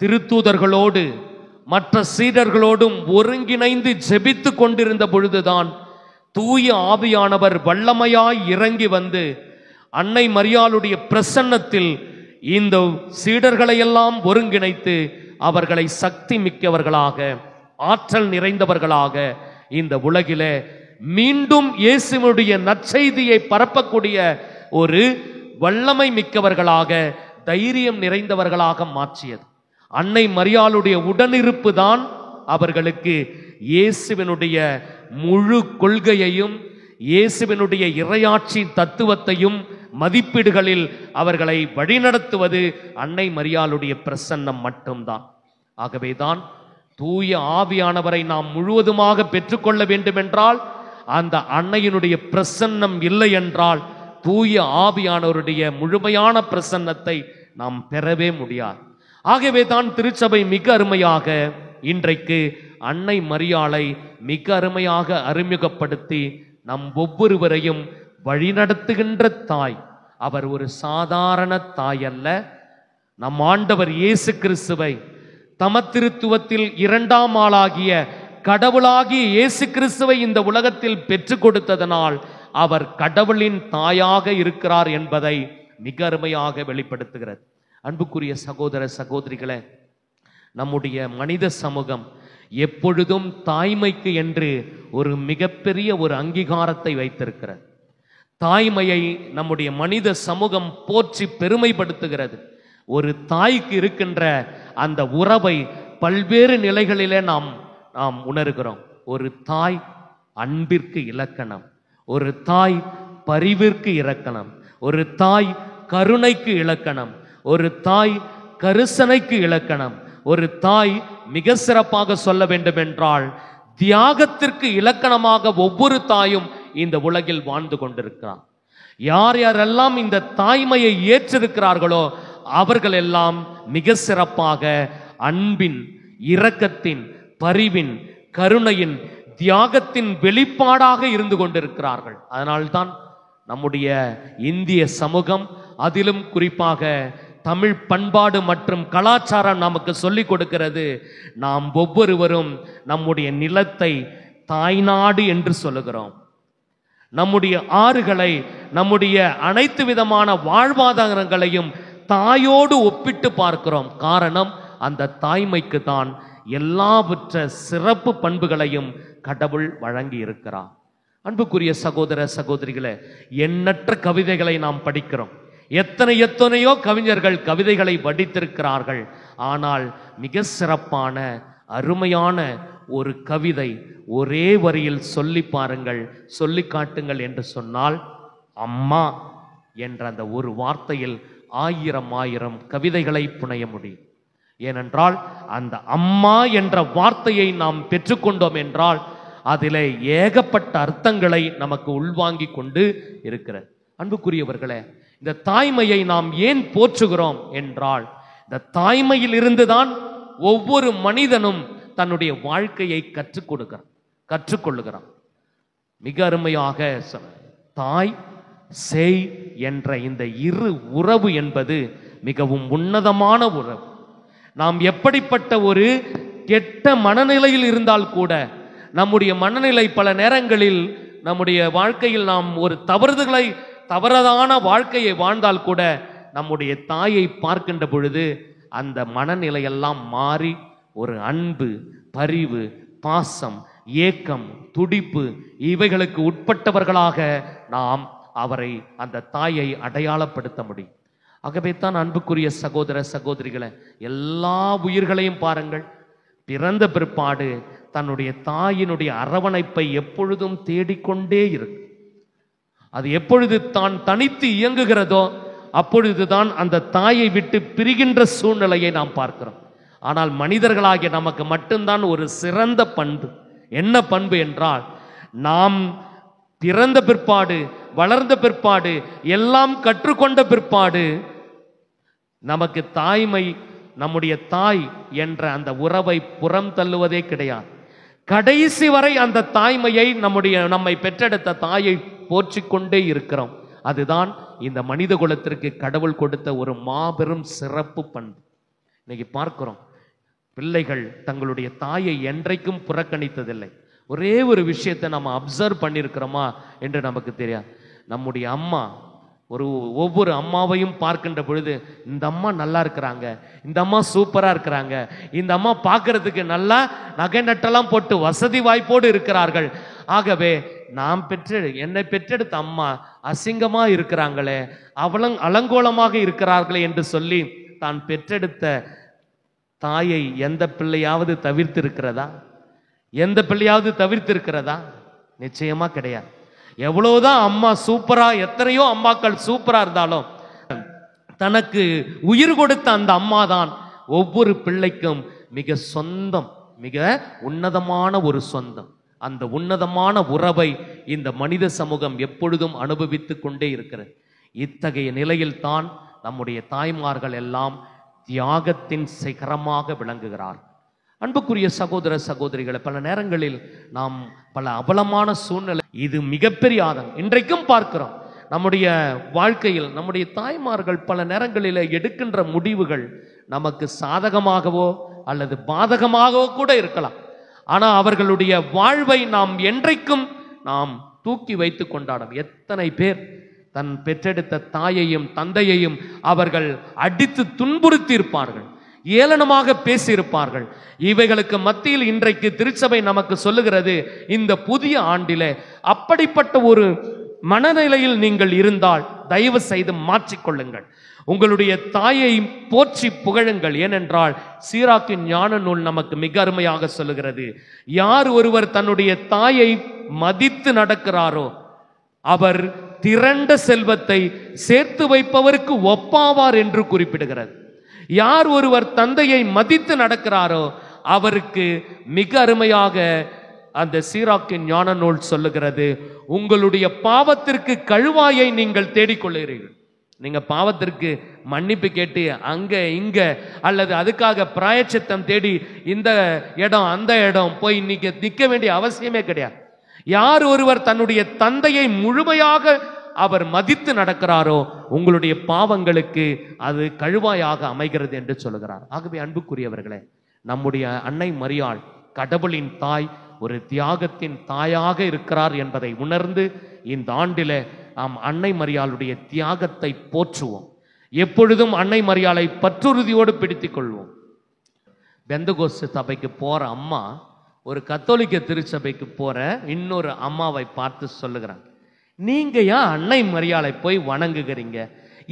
திருத்தூதர்களோடு மற்ற சீடர்களோடும் ஒருங்கிணைந்து ஜெபித்து கொண்டிருந்த பொழுதுதான் தூய ஆவியானவர் வல்லமையாய் இறங்கி வந்து அன்னை மரியாளுடைய பிரசன்னத்தில் இந்த சீடர்களையெல்லாம் ஒருங்கிணைத்து அவர்களை சக்தி மிக்கவர்களாக, ஆற்றல் நிறைந்தவர்களாக இந்த உலகிலே மீண்டும் இயேசுவினுடைய நற்செய்தியை பரப்பக்கூடிய ஒரு வல்லமை மிக்கவர்களாக, தைரியம் நிறைந்தவர்களாக மாற்றியது. அன்னை மரியாளுடைய உடனிருப்பு தான் அவர்களுக்கு இயேசுவினுடைய முழு கொள்கையையும் இயேசுவினுடைய இறையாட்சி தத்துவத்தையும் மதிப்பீடுகளில் அவர்களை வழிநடத்துவது அன்னை மரியாளுடைய பிரசன்னம் மட்டும்தான். ஆகவேதான் தூய ஆவியானவரை நாம் முழுவதுமாக பெற்றுக்கொள்ள வேண்டுமென்றால், அந்த அன்னையினுடைய பிரசன்னம் இல்லை என்றால் தூய ஆவியானவருடைய முழுமையான பிரசன்னத்தை நாம் பெறவே முடியாது. ஆகவே தான் திருச்சபை மிக அருமையாக இன்றைக்கு அன்னை மரியாளை மிக அருமையாக அறிமுகப்படுத்தி நம் ஒவ்வொருவரையும் வழிநடத்துகின்ற தாய். அவர் ஒரு சாதாரண தாய் அல்ல. நம் ஆண்டவர் இயேசு கிறிஸ்துவை தமத்திருத்துவத்தில் 2ஆம் ஆளாகிய கடவுளாகிய இயேசு கிறிஸ்துவை இந்த உலகத்தில் பெற்றுக் கொடுத்ததனால் அவர் கடவுளின் தாயாக இருக்கிறார் என்பதை மிக அருமையாக வெளிப்படுத்துகிறது. அன்புக்குரிய சகோதர சகோதரிகளே, நம்முடைய மனித சமூகம் எப்பொழுதும் தாய்மைக்கு என்று ஒரு மிகப்பெரிய ஒரு அங்கீகாரத்தை வைத்திருக்கிறது. தாய்மையை நம்முடைய மனித சமூகம் போற்றி பெருமைப்படுத்துகிறது. ஒரு தாய்க்கு இருக்கின்ற அந்த உறவை பல்வேறு நிலைகளிலே நாம் உணர்கிறோம். ஒரு தாய் அன்பிற்கு இலக்கணம், ஒரு தாய் பரிவிற்கு இலக்கணம், ஒரு தாய் கருணைக்கு இலக்கணம், ஒரு தாய் கரிசனைக்கு இலக்கணம், ஒரு தாய் மிக சிறப்பாக சொல்ல வேண்டும் என்றால் தியாகத்திற்கு இலக்கணமாக ஒவ்வொரு தாயும் இந்த உலகில் வாழ்ந்து கொண்டிருக்கிறார். யார் யாரெல்லாம் இந்த தாய்மையை ஏற்றிருக்கிறார்களோ அவர்கள் எல்லாம் மிக சிறப்பாக அன்பின், இரக்கத்தின், பரிவின், கருணையின், தியாகத்தின் வெளிப்பாடாக இருந்து கொண்டிருக்கிறார்கள். அதனால்தான் நம்முடைய இந்திய சமூகம், அதிலும் குறிப்பாக தமிழ் பண்பாடு மற்றும் கலாச்சாரம் நமக்கு சொல்லிக் கொடுக்கிறது, நாம் ஒவ்வொருவரும் நம்முடைய நிலத்தை தாய்நாடு என்று சொல்லுகிறோம். நம்முடைய ஆறுகளை, நம்முடைய அனைத்து விதமான வாழ்வாதாரங்களையும் தாயோடு ஒப்பிட்டு பார்க்கிறோம். காரணம், அந்த தாய்மைக்கு தான் எல்லாவற்ற சிறப்பு பண்புகளையும் கடவுள் வழங்கி இருக்கிறார். அன்புக்குரிய சகோதர சகோதரிகளே, எண்ணற்ற கவிதைகளை நாம் படிக்கிறோம். எத்தனையோ கவிஞர்கள் கவிதைகளை வடித்திருக்கிறார்கள். ஆனால் மிக சிறப்பான அருமையான ஒரு கவிதை ஒரே வரியில் சொல்லி பாருங்கள், சொல்லி காட்டுங்கள் என்று சொன்னால், அம்மா என்ற அந்த ஒரு வார்த்தையில் ஆயிரம் கவிதைகளை புனைய முடியும். ஏனென்றால் அந்த அம்மா என்ற வார்த்தையை நாம் பெற்றுக்கொண்டோம் என்றால் அதிலே ஏகப்பட்ட அர்த்தங்களை நமக்கு உள்வாங்கி கொண்டு இருக்கிறது. அன்புக்குரியவர்களே, இந்த தாய்மையை நாம் ஏன் போற்றுகிறோம் என்றால், இந்த தாய்மையில் இருந்துதான் ஒவ்வொரு மனிதனும் தன்னுடைய வாழ்க்கையை கற்றுக்கொள்ளுகிறான். மிக அருமையாக தாய் சேய் என்ற இந்த இரு உறவு என்பது மிகவும் உன்னதமான உறவு. நாம் எப்படிப்பட்ட ஒரு கெட்ட மனநிலையில் இருந்தால் கூட, நம்முடைய மனநிலை பல நேரங்களில் நம்முடைய வாழ்க்கையில் நாம் ஒரு தவறான வாழ்க்கையை வாழ்ந்தால் கூட நம்முடைய தாயை பார்க்கின்ற பொழுது அந்த மனநிலையெல்லாம் மாறி ஒரு அன்பு, பரிவு, பாசம், ஏக்கம், துடிப்பு இவைகளுக்கு உட்பட்டவர்களாக நாம் அவரை, அந்த தாயை அடையாளப்படுத்த முடியும். ஆகவே தான் அன்புக்குரிய சகோதர சகோதரிகளை, எல்லா உயிர்களையும் பாருங்கள், பிறந்த பிற்பாடு தன்னுடைய தாயினுடைய அரவணைப்பை எப்பொழுதும் தேடிக்கொண்டே இருக்கு. அது எப்பொழுது தான் தனித்து இயங்குகிறதோ அப்பொழுதுதான் அந்த தாயை விட்டு பிரிகின்ற சூழ்நிலையை நாம் பார்க்கிறோம். ஆனால் மனிதர்களாகிய நமக்கு மட்டும்தான் ஒரு சிறந்த பண்பு. என்ன பண்பு என்றால், நாம் பிறந்த பிற்பாடு, வளர்ந்த பிற்பாடு, எல்லாம் கற்றுக்கொண்ட பிற்பாடு நமக்கு தாய்மை, நம்முடைய தாய் என்ற அந்த உறவை புறம் தள்ளுவதே கிடையாது. கடைசி வரை அந்த தாய்மையை, நம்மை பெற்றெடுத்த தாயை போற்றிக்கொண்டே இருக்கிறோம். அதுதான் இந்த மனித குலத்திற்கு கடவுள் கொடுத்த ஒரு மாபெரும் சிறப்பு பண்பு. இன்னைக்கு பார்க்கிறோம், பிள்ளைகள் தங்களுடைய தாயை என்றைக்கும் புறக்கணித்ததில்லை. ஒரே ஒரு விஷயத்தை நம்ம அப்சர்வ் பண்ணியிருக்கிறோமா என்று நமக்கு தெரியாது. நம்முடைய அம்மா, ஒவ்வொரு அம்மாவையும் பார்க்கின்ற பொழுது, இந்த அம்மா நல்லா இருக்கிறாங்க, இந்த அம்மா சூப்பரா இருக்கிறாங்க, இந்த அம்மா பார்க்கறதுக்கு நல்லா நகை நட்டெல்லாம் போட்டு வசதி வாய்ப்போடு இருக்கிறார்கள். ஆகவே என்னை பெற்றெடுத்த அம்மா அசிங்கமா இருக்கிறாங்களே, அலங்கோலமாக இருக்கிறார்களே என்று சொல்லி தான் பெற்றெடுத்த தாயை எந்த பிள்ளையாவது தவிர்த்திருக்கிறதா? எந்த பிள்ளையாவது தவிர்த்திருக்கிறதா? நிச்சயமா கிடையாது. எவ்வளவுதான் அம்மா சூப்பரா, எத்தனையோ அம்மாக்கள் சூப்பரா இருந்தாலும் தனக்கு உயிர் கொடுத்த அந்த அம்மா தான் ஒவ்வொரு பிள்ளைக்கும் மிக சொந்தம், மிக உன்னதமான ஒரு சொந்தம். அந்த உன்னதமான உறவை இந்த மனித சமூகம் எப்பொழுதும் அனுபவித்துக் கொண்டே இருக்கிறது. இத்தகைய நிலையில் தான் நம்முடைய தாய்மார்கள் எல்லாம் தியாகத்தின் சிகரமாக விளங்குகிறார். அன்புக்குரிய சகோதர சகோதரிகளை, பல நேரங்களில் நாம் பல அவலமான சூழ்நிலை, இது மிகப்பெரிய ஆதங்கம் இன்றைக்கும் பார்க்கிறோம். நம்முடைய வாழ்க்கையில் நம்முடைய தாய்மார்கள் பல நேரங்களில் எடுக்கின்ற முடிவுகள் நமக்கு சாதகமாகவோ அல்லது பாதகமாகவோ கூட இருக்கலாம். ஆனா அவர்களுடைய வாழ்வை நாம் என்றைக்கும் நாம் தூக்கி வைத்து கொண்டாடும். எத்தனை பேர் தன் பெற்றெடுத்த தாயையும் தந்தையையும் அவர்கள் அடித்து துன்புறுத்தி இருப்பார்கள், ஏளனமாக பேசியிருப்பார்கள். இவைகளுக்கு மத்தியில் இன்றைக்கு திருச்சபை நமக்கு சொல்லுகிறது, இந்த புதிய ஆண்டிலே அப்படிப்பட்ட ஒரு மனநிலையில் நீங்கள் இருந்தால் தயவு செய்து மாற்றிக்கொள்ளுங்கள். உங்களுடைய தாயை போற்றி புகழுங்கள். ஏனென்றால் சீராக்கின் ஞான நூல் நமக்கு மிக அருமையாக சொல்லுகிறது, யார் ஒருவர் தன்னுடைய தாயை மதித்து நடக்கிறாரோ அவர் திரண்ட செல்வத்தை சேர்த்து வைப்பவருக்கு ஒப்பாவார் என்று குறிப்பிடுகிறது. யார் ஒருவர் தந்தையை மதித்து நடக்கிறாரோ அவருக்கு மிக அருமையாக அந்த சீராக்கின் ஞான நூல் சொல்லுகிறது, உங்களுடைய பாவத்திற்கு கழுவாயை நீங்கள் தேடிக்கொள்கிறீர்கள். நீங்க பாவத்திற்கு மன்னிப்பு கேட்டு அங்க இங்க அல்லது அதுக்காக பிராயச்சித்தம் தேடி இந்த இடம் அந்த இடம் போய் இன்னைக்கு நிற்க வேண்டிய அவசியமே கிடையாது. யார் ஒருவர் தன்னுடைய தந்தையை முழுமையாக அவர் மதித்து நடக்கிறாரோ உங்களுடைய பாவங்களுக்கு அது கழுவாயாக அமைகிறது என்று சொல்லுகிறார். ஆகவே அன்புக்குரியவர்களே, நம்முடைய அன்னை மரியாள் கடவுளின் தாய், ஒரு தியாகத்தின் தாயாக இருக்கிறார் என்பதை உணர்ந்து இந்த ஆண்டில நாம் அன்னை மரியாளுடைய தியாகத்தை போற்றுவோம். எப்பொழுதும் அன்னை மரியாளை பற்றுறுதியோடு பிடித்துக் கொள்வோம். பெந்தகோஸ்து சபைக்கு போற அம்மா ஒரு கத்தோலிக்க திருச்சபைக்கு போற இன்னொரு அம்மாவை பார்த்து சொல்லுகிறாங்க, நீங்க ஏன் அன்னை மரியாளை போய் வணங்குகிறீங்க,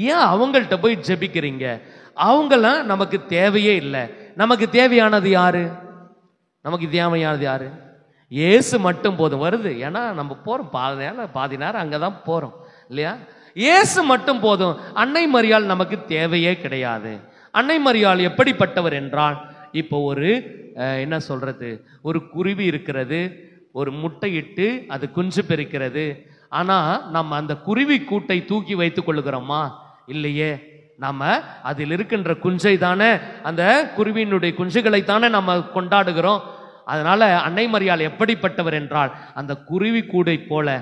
ஏன் அவங்கள்ட்ட போய் ஜெபிக்கிறீங்க, அவங்களாம் நமக்கு தேவையே இல்லை. நமக்கு தேவையானது யாரு? நமக்கு தேவையானது யாரு? இயேசு மட்டும் போதும். வருது, ஏன்னா நம்ம போறோம் பாதி நேரம் அங்கதான் போறோம் இல்லையா? இயேசு மட்டும் போதும். அன்னை மரியாள் நமக்கு தேவையே கிடையாது. அன்னை மரியாள் எப்படிப்பட்டவர் என்றால், இப்போ ஒரு என்ன சொல்றது, ஒரு குருவி இருக்கிறது, ஒரு முட்டையிட்டு அது குஞ்சு பெருக்கிறது. ஆனா நம்ம அந்த குருவி கூட்டை தூக்கி வைத்துக் கொள்ளுகிறோமா? இல்லையே. நாம அதில் இருக்கின்ற குஞ்சை தானே, அந்த குருவியினுடைய குஞ்சுகளை தானே நம்ம கொண்டாடுகிறோம். அதனால அன்னை மரியாள் எப்படிப்பட்டவர் என்றால், அந்த குருவி கூடை போல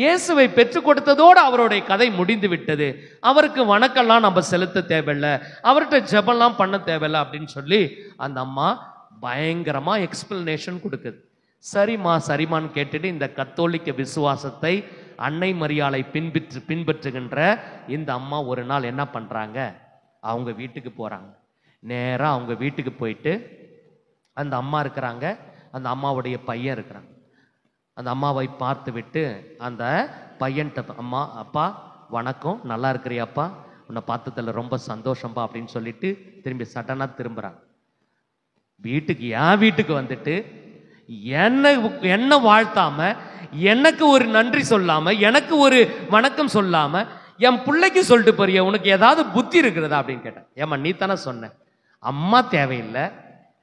இயேசுவை பெற்றுக் கொடுத்ததோடு அவருடைய கதை முடிந்து விட்டது. அவருக்கு வணக்கம்லாம் நம்ம செலுத்த தேவையில்லை, அவர்கிட்ட ஜெபம்லாம் பண்ண தேவையில்லை அப்படின்னு சொல்லி அந்த அம்மா பயங்கரமா எக்ஸ்பிளனேஷன் கொடுக்குது. சரிம்மா சரிம்மான்னு கேட்டுட்டு இந்த கத்தோலிக்க விசுவாசத்தை அன்னை மரியாளை பின்பற்றுகின்ற இந்த அம்மா ஒரு நாள் என்ன பண்றாங்க, அவங்க வீட்டுக்கு போறாங்க. நேரா அவங்க வீட்டுக்கு போயிட்டு அந்த அம்மா இருக்கிறாங்க, அந்த அம்மாவுடைய பையன் இருக்கிறாங்க. அந்த அம்மாவை பார்த்து விட்டு அந்த பையன்கிட்ட, அம்மா அப்பா வணக்கம், நல்லா இருக்கிறியாப்பா, உன்னை பார்த்ததில் ரொம்ப சந்தோஷம்பா அப்படின்னு சொல்லிட்டு திரும்பி சடனா திரும்புறாங்க. வீட்டுக்கு என் வீட்டுக்கு வந்துட்டு என்ன வாழ்த்தாம, எனக்கு ஒரு நன்றி சொல்லாம, எனக்கு ஒரு வணக்கம் சொல்லாம என் பிள்ளைக்கு சொல்லிட்டு போறிய, உனக்கு ஏதாவது புத்தி இருக்கிறதா அப்படின்னு கேட்டேன். ஏமா நீ தானே சொன்ன அம்மா தேவையில்லை,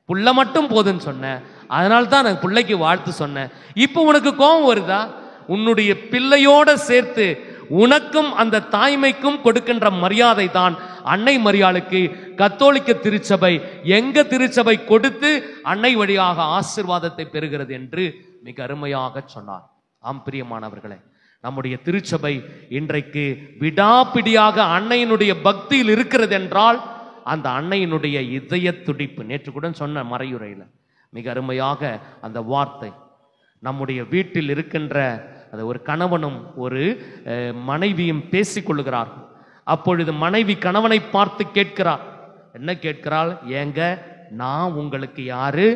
புள்ள மட்டும் போதுன்னு சொன்னேன், அதனால தான் நான் பிள்ளைக்கு வாழ்த்து சொன்னேன். இப்போ உனக்கு கோபம் வருதா? உன்னுடைய பிள்ளையோட சேர்த்து உனக்கும் அந்த தாய்மைக்கும் கொடுக்கின்ற மரியாதை தான் அன்னை மரியாளுக்கு கத்தோலிக்க திருச்சபை, எங்க திருச்சபை கொடுத்து அன்னை வழியாக ஆசீர்வாதத்தை பெறுகிறது என்று மிக அருமையாக சொன்னார். ஆம் பிரியமானவர்களே, நம்முடைய திருச்சபை இன்றைக்கு விடாப்பிடியாக அன்னையினுடைய பக்தியில் இருக்கிறது என்றால் அந்த அன்னையினுடைய இதய துடிப்பு, நேற்று கூட சொன்ன மறையுரையில மிக அருமையாக அந்த வார்த்தை, நம்முடைய வீட்டில் இருக்கின்ற அது ஒரு கணவனும் ஒரு மனைவியும் பேசிக்கொள்ளுகிறார்கள். அப்பொழுது மனைவி கணவனை பார்த்து கேட்கிறார். என்ன கேட்கிறாள்? ஏங்க நான் உங்களுக்கு யாரு,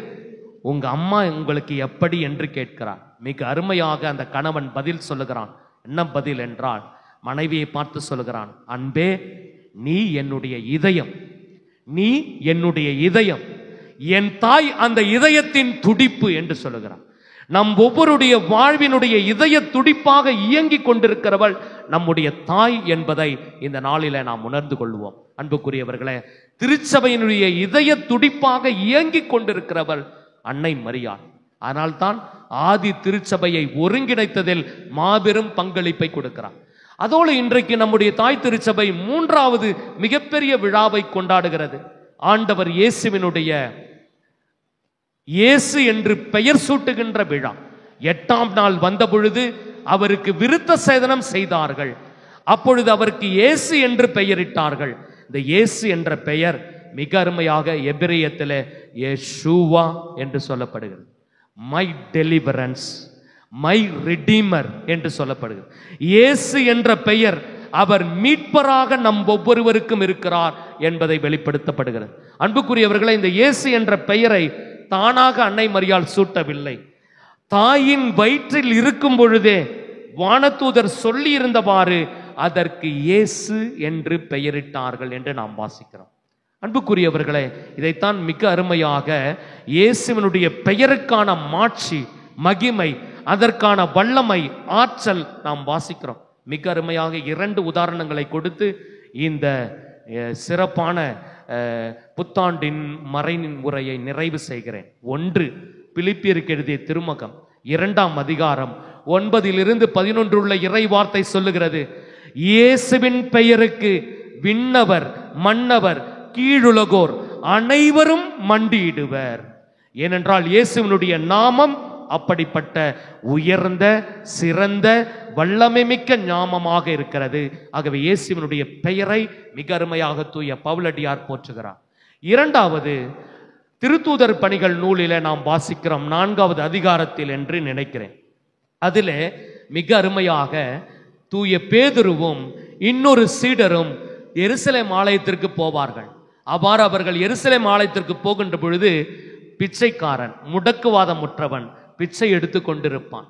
உங்க அம்மா உங்களுக்கு எப்படி என்று கேட்கிறார். மிக அருமையாக அந்த கணவன் பதில் சொல்லுகிறான். என்ன பதில் என்றால், மனைவியை பார்த்து சொல்லுகிறான், அன்பே நீ என்னுடைய இதயம், நீ என்னுடைய இதயம், என் தாய் அந்த இதயத்தின் துடிப்பு என்று சொல்லுகிறான். நம் ஒவ்வொருடைய வாழ்வினுடைய இதய துடிப்பாக இயங்கிக் கொண்டிருக்கிறவள் நம்முடைய தாய் என்பதை இந்த நாளில நாம் உணர்ந்து கொள்வோம். அன்புக்குரியவர்களே, திருச்சபையினுடைய இதய துடிப்பாக இயங்கிக் கொண்டிருக்கிறவள் அன்னை மரியாள். அதனால்தான் ஆதி திருச்சபையை ஒருங்கிணைத்ததில் மாபெரும் பங்களிப்பை கொடுக்கிறார். அதோடு இன்றைக்கு நம்முடைய தாய் திருச்சபை 3வது மிகப்பெரிய விழாவை கொண்டாடுகிறது. ஆண்டவர் இயேசுவினுடைய இயேசு என்று பெயர் சூட்டுகின்ற விழா. 8ஆம் நாள் வந்த பொழுது அவருக்கு விருத்த சேதனம் செய்தார்கள். அப்பொழுது அவருக்கு இயேசு என்று பெயரிட்டார்கள். இந்த இயேசு என்ற பெயர் மிக அருமையாக எபிரேயத்திலே யேசுவா என்று சொல்லப்படுகிறது. மை டெலிவரன்ஸ், மை ரிடீமர் என்று சொல்லப்படுகிறது. இயேசு என்ற பெயர் அவர் மீட்பராக நம் ஒவ்வொருவருக்கும் இருக்கிறார் என்பதை வெளிப்படுத்தப்படுகிறது. அன்புக்குரியவர்களை, இந்த இயேசு என்ற பெயரை தானாக அன்னை மரியாள் சூட்டவில்லை. தாயின் வயிற்றில் இருக்கும் பொழுதே வானதூதர் சொல்லி இருந்தவாறு அதற்கு இயேசு என்று பெயரிட்டார்கள் என்று நாம் வாசிக்கிறோம். அன்புக்குரியவர்களே, இதைத்தான் மிக அருமையாக இயேசுவினுடைய பெயருக்கான மாட்சி, மகிமை, அதற்கான வல்லமை, ஆற்றல் நாம் வாசிக்கிறோம். மிக அருமையாக 2 உதாரணங்களை கொடுத்து இந்த சிறப்பான புத்தாண்டின் மறையின் உரையை நிறைவு செய்கிறேன். 1, பிலிப்பியருக்கு எழுதிய திருமுகம் 2ஆம் அதிகாரம் 9-11 உள்ள இறை வார்த்தை சொல்லுகிறது, இயேசுவின் பெயருக்கு விண்ணவர் மன்னவர் கீழுலகோர் அனைவரும் மண்டியிடுவர். ஏனென்றால் இயேசுவினுடைய நாமம் அப்படிப்பட்ட உயர்ந்த, சிறந்த, வல்லமை மிக்க நாமமாக இருக்கிறது. ஆகவே இயேசுவினுடைய பெயரை மிக அருமையாக தூய பவுலடியார் போற்றுகிறார். 2வது, திருத்தூதர் பணிகள் நூலிலே நாம் வாசிக்கிறோம் 4வது அதிகாரத்தில் என்று நினைக்கிறேன். அதிலே மிக அருமையாக தூய பேதுருவும் இன்னொரு சீடரும் எருசலேம் ஆலயத்திற்கு போவார்கள். அவ்வாறு அவர்கள் எருசலேம் ஆலயத்திற்கு போகின்ற பொழுது பிச்சைக்காரன், முடக்குவாதமுற்றவன் பிச்சை எடுத்து கொண்டிருப்பான்.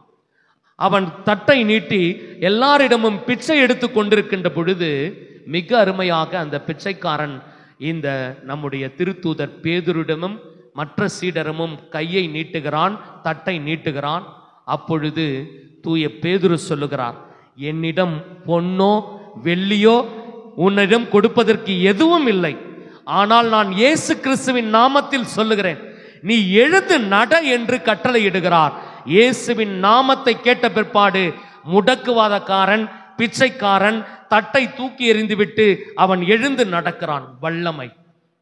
அவன் தட்டை நீட்டி எல்லாரிடமும் பிச்சை எடுத்து கொண்டிருக்கின்ற பொழுது மிக அருமையாக அந்த பிச்சைக்காரன் இந்த நம்முடைய திருத்தூதர் பேதுருவிடமும் மற்ற சீடரமும் கையை நீட்டுகிறான், தட்டை நீட்டுகிறான். அப்பொழுது தூய பேதுரு சொல்லுகிறார், என்னிடம் பொன்னோ வெள்ளியோ உன்னிடம் கொடுப்பதற்கு எதுவும் இல்லை. ஆனால் நான் இயேசு கிறிஸ்துவின் நாமத்தில் சொல்லுகிறேன், நீ எழுந்து நட என்று கட்டளையிடுகிறார். இயேசுவின் நாமத்தை கேட்ட பிற்பாடு முடக்குவாதக்காரன், பிச்சைக்காரன் தட்டை தூக்கி எறிந்துவிட்டு அவன் எழுந்து நடக்கிறான். வல்லமை,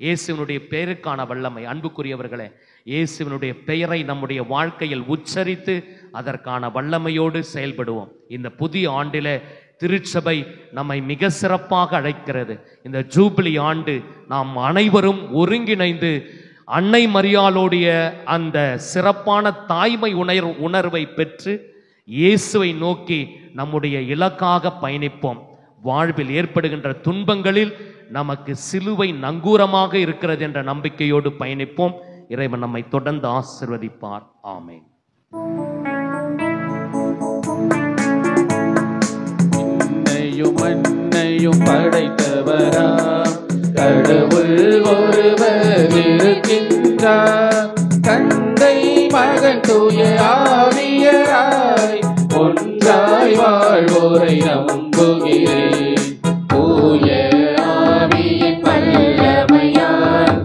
இயேசுவினுடைய பெயருக்கான வல்லமை. அன்புக்குரியவர்களே, இயேசுவினுடைய பெயரை நம்முடைய வாழ்க்கையில் உச்சரித்து அதற்கான வல்லமையோடு செயல்படுவோம். இந்த புதிய ஆண்டிலே திருச்சபை நம்மை மிக சிறப்பாக அழைக்கிறது. இந்த ஜூபிலி ஆண்டு நாம் அனைவரும் ஒருங்கிணைந்து அன்னை மரியாளுடைய அந்த சிறப்பான தாய்மை உணர்வை பெற்று இயேசுவை நோக்கி நம்முடைய இலக்காக பயணிப்போம். வாழ்வில் ஏற்படுகின்ற துன்பங்களில் நமக்கு சிலுவை நங்கூரமாக இருக்கிறது என்ற நம்பிக்கையோடு பயணிப்போம். இறைவன் நம்மை தொடர்ந்து ஆசீர்வதிப்பார். ஆமென். மண்ணையும் படைத்தவரா கடவுள் ஒருவர் இருக்கின்றார். தந்தை மகன் தூய ஆவியராய் ஒன்றாய் வாழ்வோரை நம்புகிறேன். தூய ஆவியின் வல்லமையால்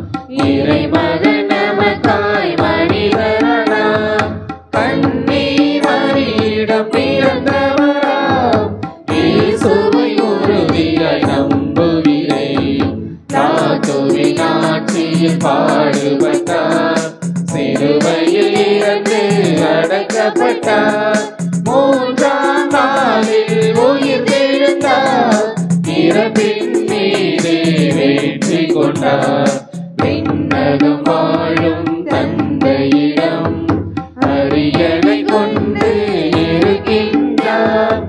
இறைமகன் நமக்காய் மனிதனானார். கன்னி மரியிடம் பிறந்தவராம் இயேசுவை உறுதியாய் நம்புகிறேன். தாத்துவின் ஆட்சியில் பாடுபட்டார், சிலுவையில் இறந்து அடக்கப்பட்டார். 3ஆம் நாளில் உயிர் தெழுந்தார், இறப்பின் மீது வெற்றி கொண்டார். விண்ணகம் வாழும் தந்தையிடம் அரியணை கொண்டு இருக்கின்றார்.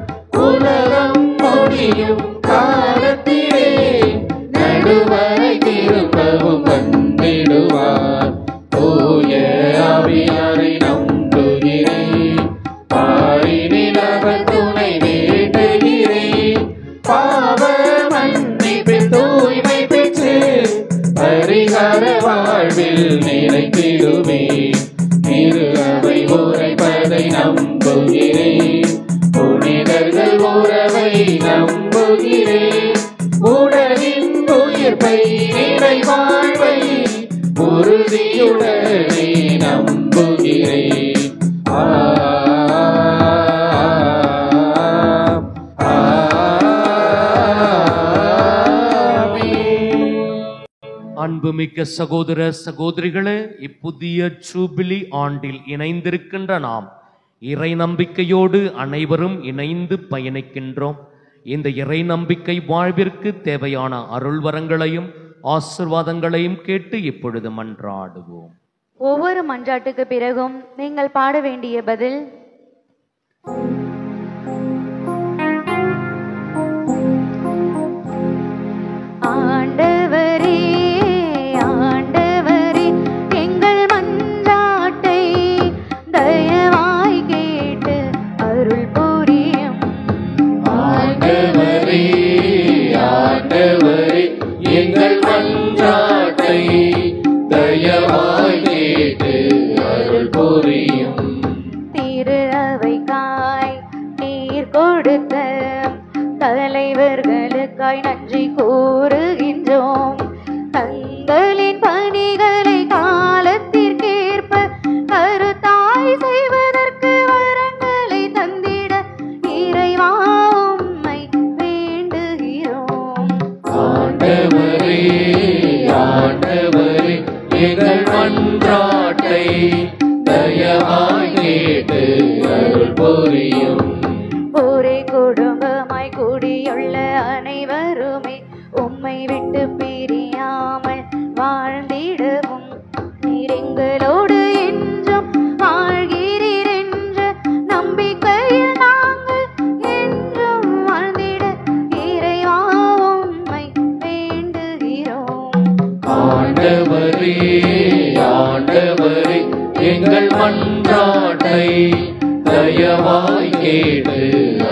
உலகம் முடியும் காலத்திலே நடுவரை திரும்பவும் வந்திடுவார். தூய ஆவியாரை நம்புகிறேன், பாரினில் அவர் துணை வேண்டுகிறேன். பாவ மன்னிப்பு தூய்மை பெற்று பரிகார வாழ்வில் நிலைத்திடுவேன். திரு அவை உரைப்பதை நம்புகிறேன், புனிதர்கள் உறவை நம்புகிறேன். உடலின் உயிர்ப்பை நிலை வாழ்வை உறுதியுடனே நம்புகிறேன். அன்புமிக்க சகோதர சகோதரிகளே, இப்புதிய ஜூபிலி ஆண்டில் இணைந்திருக்கின்ற நாம் இறை நம்பிக்கையோடு அனைவரும் இணைந்து பயணிக்கின்றோம். இந்த இறை நம்பிக்கை வாழ்விற்கு தேவையான அருள் வரங்களையும் ஆசீர்வாதங்களையும் கேட்டு இப்பொழுது மன்றாடுவோம். ஒவ்வொரு மன்றாட்டுக்கு பிறகும் நீங்கள் பாட வேண்டிய பதில் ஆண்டவரே ஆண்டவரே எங்கள் மன்றாட்டை தயவாய் கேட்டு அருள் புரியும். ஆண்டவரே ஆண்டவரே எங்கள் மன்றாட்டை தயவாய் கேட்டு அருள் புரியும். திரு அவைக்காய் நீர் கொடுத்த தலைவர்களுக்காய் நன்றி கூறுகின்றோம். தங்களின் பணிகளை காலத்திற்கேற்ப கருத்தாய் செய்வதற்கு வரங்களை தந்திட இறைவா உம்மை வேண்டுகிறோம். ஆண்டவரே ஆண்டவரே எங்கள் மன்றாட்டை தயவாய் கேட்டு அருள் புரியும். ஒரே குடும்பமாய் கூடியுள்ள அனைவருமே உம்மை விட்டு பிரியாமல் வாழ்ந்திடவும் நீர் எங்களோடு என்றும் வாழ்கிறீர் என்ற நம்பிக்கையில் நாங்கள் என்றும் வாழ்ந்திட இறைவா உம்மை வேண்டுகிறோம். ஆண்டவரே ஆண்டவரே எங்கள் மன்றாட்டை தயவாய் கேட்டு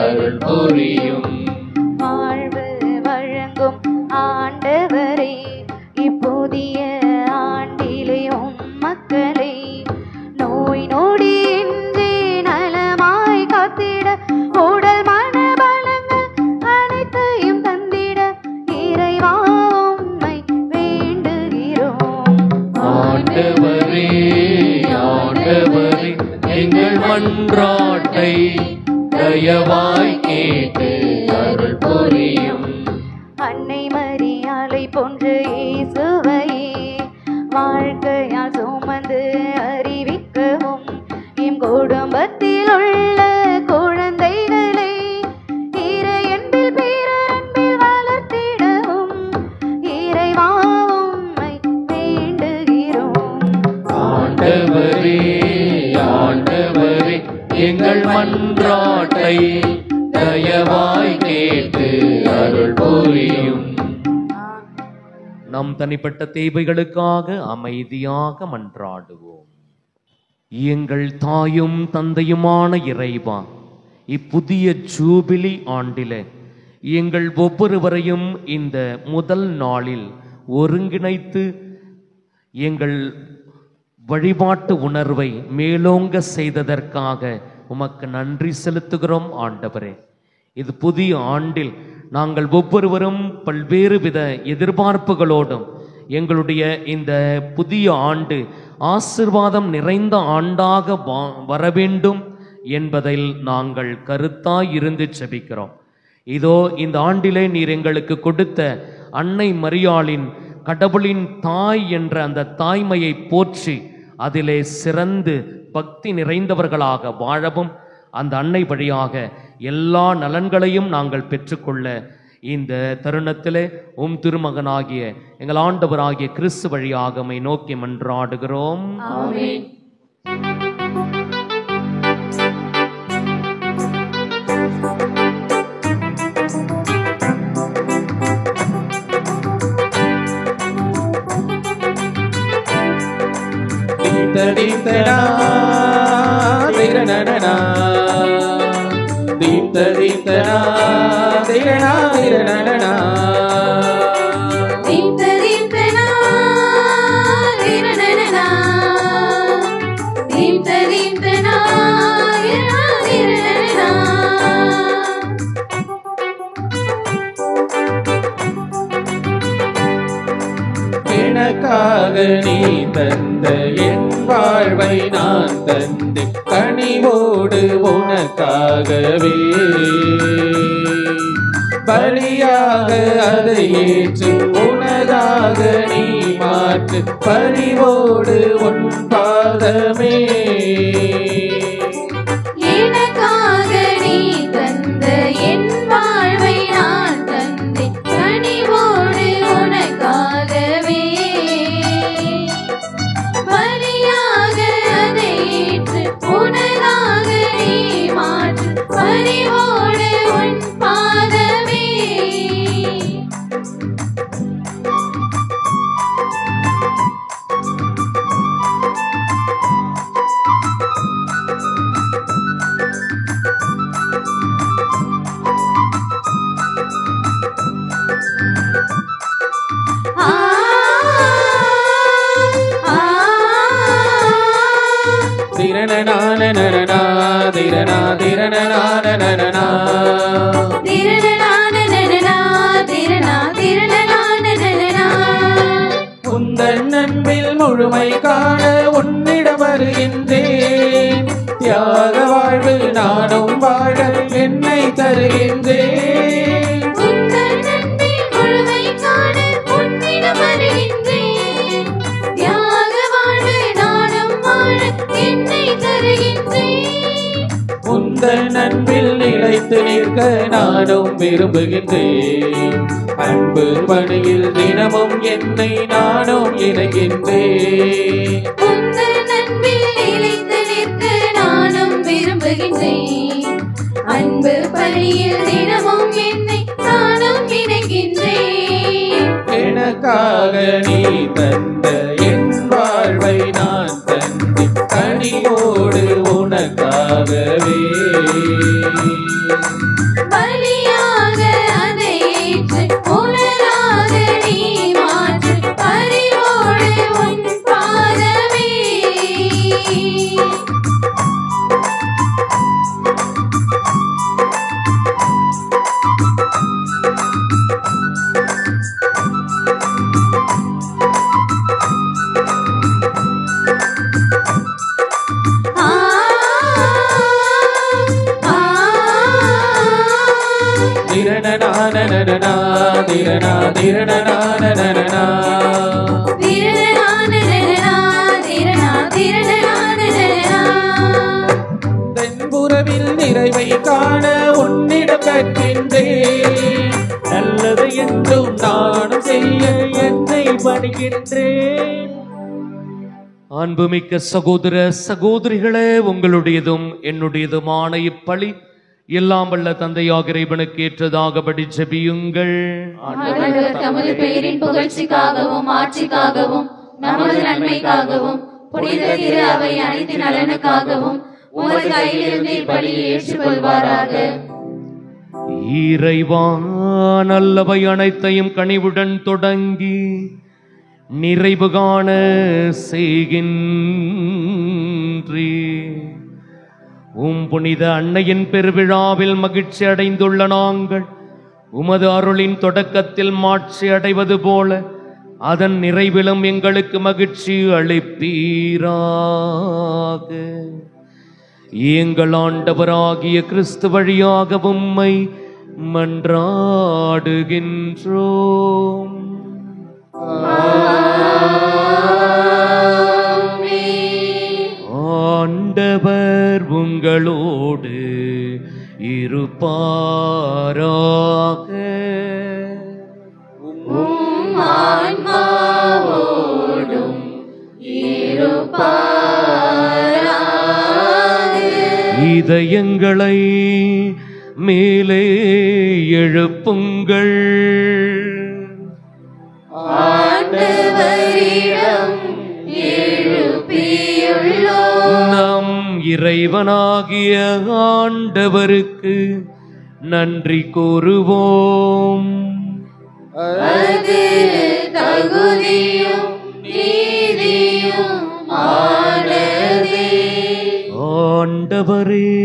அருள் புரியும். வாழ்வு வழங்கும் ஆண்டவரே இப்புதிய ஆண்டிலே உம் மக்களை நோய் நொடியின்றி நலமாய் காத்திட உடல் மன பலங்கள் அனைத்தையும் தந்திட இறைவா உம்மை வேண்டுகிறோம். ஆண்டவரே ஆண்டவரே எங்கள் மன்றாட்டை தயவாய் கேட்டு அருள் புரியும். அன்னை மரியாளை போன்ற இயேசுவையே வாழ்க்கையால் சுமந்து அறிவிக்கவும் எம் குடும்பத்தில் உள்ள குழந்தைகளை இறையன்பில் பேரன்பில் வளர்த்திடவும் இறைவா உம்மை வேண்டுகிறோம். ஆண்டவரே ஆண்டவரே எங்கள் மன்றாட்டை தயவாய் கேட்டு அருள் புரியும். நம் தனிப்பட்ட தேவைகளுக்காக அமைதியாக மன்றாடுவோம். எங்கள் தாயும் தந்தையுமான இறைவா, இப்புதிய ஜூபிலி ஆண்டிலே எங்கள் ஒவ்வொருவரையும் இந்த முதல் நாளில் ஒருங்கிணைத்து எங்கள் வழிபாட்டு உணர்வை மேலோங்க செய்ததற்காக உமக்கு நன்றி செலுத்துகிறோம் ஆண்டவரே. இது புதிய ஆண்டில் நாங்கள் ஒவ்வொருவரும் பல்வேறு வித எதிர்பார்ப்புகளோடும் எங்களுடைய இந்த புதிய ஆண்டு ஆசிர்வாதம் நிறைந்த ஆண்டாக வர வேண்டும் என்பதில் நாங்கள் கருத்தாய் இருந்து செபிக்கிறோம். இதோ இந்த ஆண்டிலே நீர் எங்களுக்கு கொடுத்த அன்னை மரியாளின் கடவுளின் தாய் என்ற அந்த தாய்மையை போற்றி அதிலே சிறந்து பக்தி நிறைந்தவர்களாக வாழவும் அந்த அன்னை வழியாக எல்லா நலன்களையும் நாங்கள் பெற்றுக்கொள்ள இந்த தருணத்திலே உம் திருமகனாகிய எங்கள் ஆண்டவராகிய கிறிஸ்து வழியாக உம்மை நோக்கி மன்றாடுகிறோம். ஆமென். தீப்தடா திரணடனா தீப்தடா திரணா திரணடனா தீப்ததீப்தனா திரணடனா தீப்ததீப்தனா திரணடனா எனக்காக நீ தந்த என் வாழ்வை நான் தந்து கனிவோடு உனக்காகவே பலியாக அதை ஏற்று உனதாக நீ மாற்று பரிவோடு உன் பாதமே. எனக்காக நீ தந்த என் வாழ்வை நான் தந்தேன் கனிவோடு உனக்காகவே பலியா திரணா திரணனா உந்தன் அன்பில் முழுமை காண உன்னிடம் வருகின்றேன். தியாக வாழ்வு நானும் வாழ என்னை தருகின்றேன். உந்தன் அன்பில் நிலைத்து நிற்க நானும் விரும்புகின்றேன். அன்பு பணியில் தினமும் என்னை நானும் இணைகின்றேன். அன்பு பணியில் தினமும் என்னை நானும் இணைகின்றேன். எனக்காக நீ தந்த என் வாழ்வை நான் தந்தி கனியோடு உனக்காகவே பலியாக அதை ஏற்று உனதாக நீ மாற்று பரிவோடு உன் பாதமே. தென்புறவில் நிறைவை காண உன்னிடம் கற்கின்றேன். நல்லது என்றும் நானும் செய்ய என்னை பணிகின்றேன். அன்புமிக்க சகோதர சகோதரிகளே, உங்களுடையதும் என்னுடையதுமான இப்பலி எல்லாம் வல்ல தந்தையாக இறைவனுக்கு ஏற்றதாகபடி ஜெபியுங்கள். ஆண்டவர் தமது பெயரின் புகழ்ச்சிக்காகவும் ஆட்சிக்காகவும் நமது நன்மைக்காகவும் புனித திரு அவை அனைத்து நலனுக்காகவும் உமது கையிலிருந்து இப்பலியை ஏற்றுக்கொள்வாராக. இறைவா, நல்லவை அனைத்தையும் கனிவுடன் தொடங்கி நிறைவு காண செய்கின்றீ. புனித அன்னையின் பெருவிழாவில் மகிழ்ச்சி அடைந்துள்ள நாங்கள் உமது அருளின் தொடக்கத்தில் மாட்சி அடைவது போல அதன் நிறைவிலும் எங்களுக்கு மகிழ்ச்சி அளிப்பீராக. எங்கள் ஆண்டவராகிய கிறிஸ்து வழியாக உம்மை மன்றாடுகின்றோம். ஆண்டவர் உங்களோடு இருப்பாராக. இதயங்களை மேலே எழுப்புங்கள். நம் இறைவனாகிய ஆண்டவருக்கு நன்றி கூறுவோம். அது தகுதியும் நீதியும் ஆனதே. ஆண்டவரே,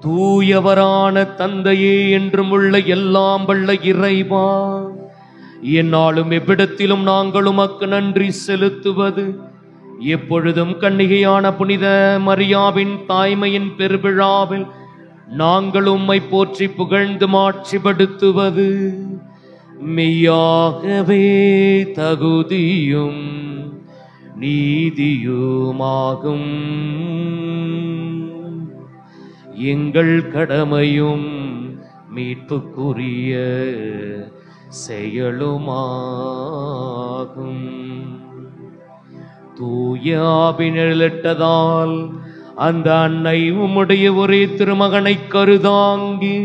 தூயவரான தந்தையே, என்றும் உள்ள எல்லாம் வல்ல இறைவா, என்னாலும் எவ்விடத்திலும் நாங்கள் உமக்கு நன்றி செலுத்துவது எப்பொழுதும் கன்னிகையான புனித மரியாவின் தாய்மையின் பெருவிழாவில் நாங்கள் உம்மை போற்றி புகழ்ந்து மாட்சிப்படுத்துவது மெய்யாகவே தகுதியும் நீதியுமாகும். எங்கள் கடமையும் மீட்புக்குரிய செயலுமாகும். தூய ஆவினிழலிட்டதால் அந்த அன்னை உம்முடைய ஒரே திருமகனை கருதாங்கி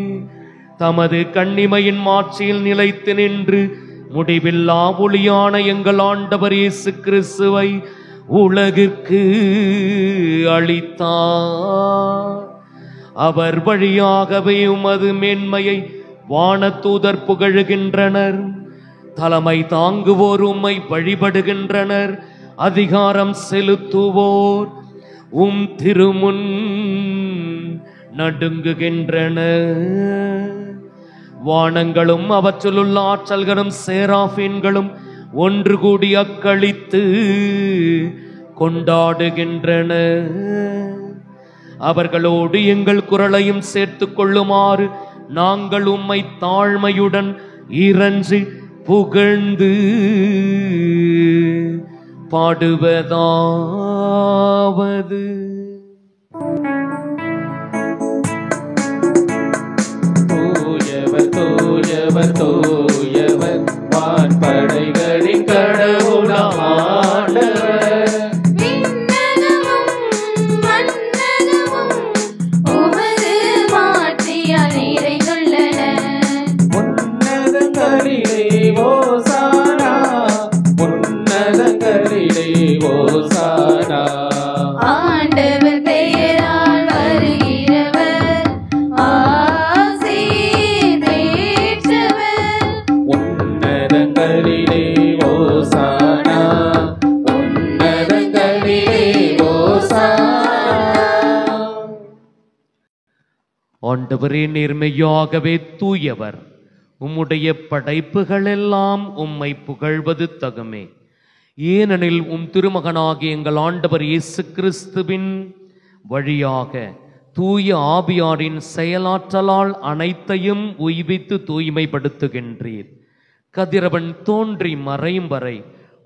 தமது கன்னிமையின் மாட்சியில் நிலைத்து நின்று முடிவில்லா ஒளியான எங்கள் ஆண்டவர் இயேசு கிறிஸ்துவை உலகிற்கு அளித்தார். அவர் வழியாகவே உமது மேன்மையை வானதூதர் புகழுகின்றனர். தலைமை தாங்குவோர் உம்மை வழிபடுகின்றனர். அதிகாரம் செலுத்துவோர் உம் திருமுன் நடுங்குகின்றன. வானங்களும் அவற்றிலுள்ள ஆற்றல்களும் சேராபீன்களும் ஒன்று கூடி அக்களித்து கொண்டாடுகின்றன. அவர்களோடு எங்கள் குரலையும் சேர்த்துக் கொள்ளுமாறு நாங்கள் உம்மை தாழ்மையுடன் இறஞ்சி புகழ்ந்து பாடுவதாவது. தூயவர் தூயவர் தூயவர் வான்படைகளின் கடவுளாம் ஆண்டவர். விண்ணகமும் மண்ணகமும் உமது மாட்சியால் நிறைந்துள்ளன. உன்னதங்களிலே ஓசானா, உன்னதங்களிலே ஓசானா. ஆண்டவர் பெயரால் வருகிறவர் ஆசீர் பெற்றவர். உன்னதங்களிலே ஓசானா, உன்னதங்களிலே ஓசானா. ஆண்டவரே, நேர்மையாகவே தூயவர். உம்முடைய படைப்புகள் எல்லாம் உம்மை புகழ்வது தகுமே. ஏனெனில் உம் திருமகனாகிய எங்கள் ஆண்டவர் இயேசு கிறிஸ்துவின் வழியாக தூய ஆவியாரின் செயலாற்றலால் அனைத்தையும் உய்வித்து தூய்மைப்படுத்துகின்றீர். கதிரவன் தோன்றி மறையும் வரை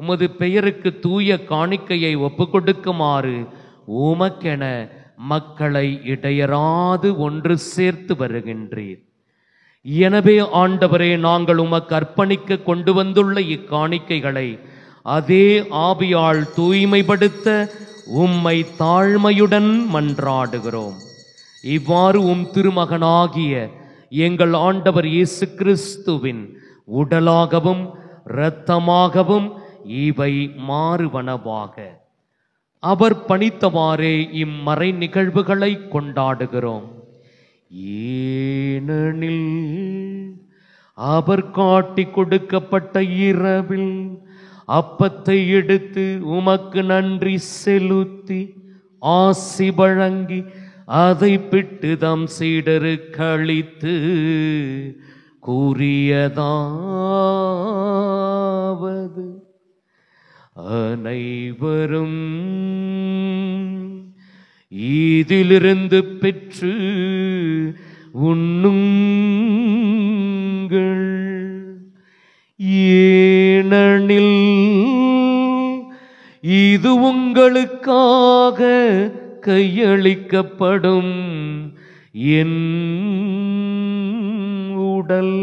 உமது பெயருக்கு தூய காணிக்கையை ஒப்புக்கொடுக்குமாறு உமக்கென மக்களை இடையராது ஒன்று சேர்த்து வருகின்றீர். எனவே ஆண்டவரே, நாங்கள் உமக்கு அர்ப்பணிக்க கொண்டு வந்துள்ள இக்காணிக்கைகளை அதே ஆவியால் தூய்மைப்படுத்த உம்மை தாழ்மையுடன் மன்றாடுகிறோம். இவ்வாறு உம் திருமகனாகிய எங்கள் ஆண்டவர் இயேசு கிறிஸ்துவின் உடலாகவும் இரத்தமாகவும் இவை மாறுவனவாக. அவர் பணித்தவாறே இம்மறை நிகழ்வுகளை கொண்டாடுகிறோம். ஏனெனில் அவர் காட்டி கொடுக்கப்பட்ட இரவில் அப்பத்தை எடுத்து உமக்கு நன்றி செலுத்தி ஆசி வழங்கி அதை பிட்டு தம் சீடருக்கு அளித்து கூறியதாவது: அனைவரும் இதிலிருந்து பெற்று உண்ணுங்கள். ஏனெனில் இது உங்களுக்காக கையளிக்கப்படும் என் உடல்.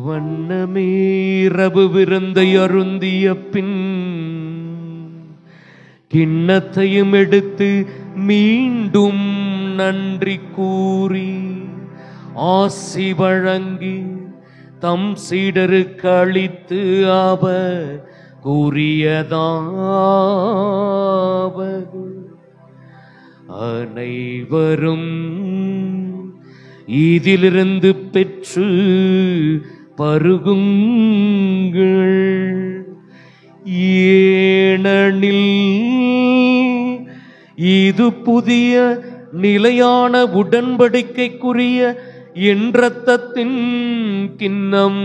வண்ணமே இரவு விருந்தை அருந்திய பின் கிண்ணத்தையும் எடுத்து மீண்டும் நன்றி கூறி ஆசி வழங்கி தம் சீடருக்கு அளித்து அவர் கூறியதாவது: அனைவரும் இதிலிருந்து பெற்று பருகுங்கள். ஏனெனில் இது புதிய நிலையான உடன்படிக்கைக்குரிய என் இரத்தத்தின் கிண்ணம்.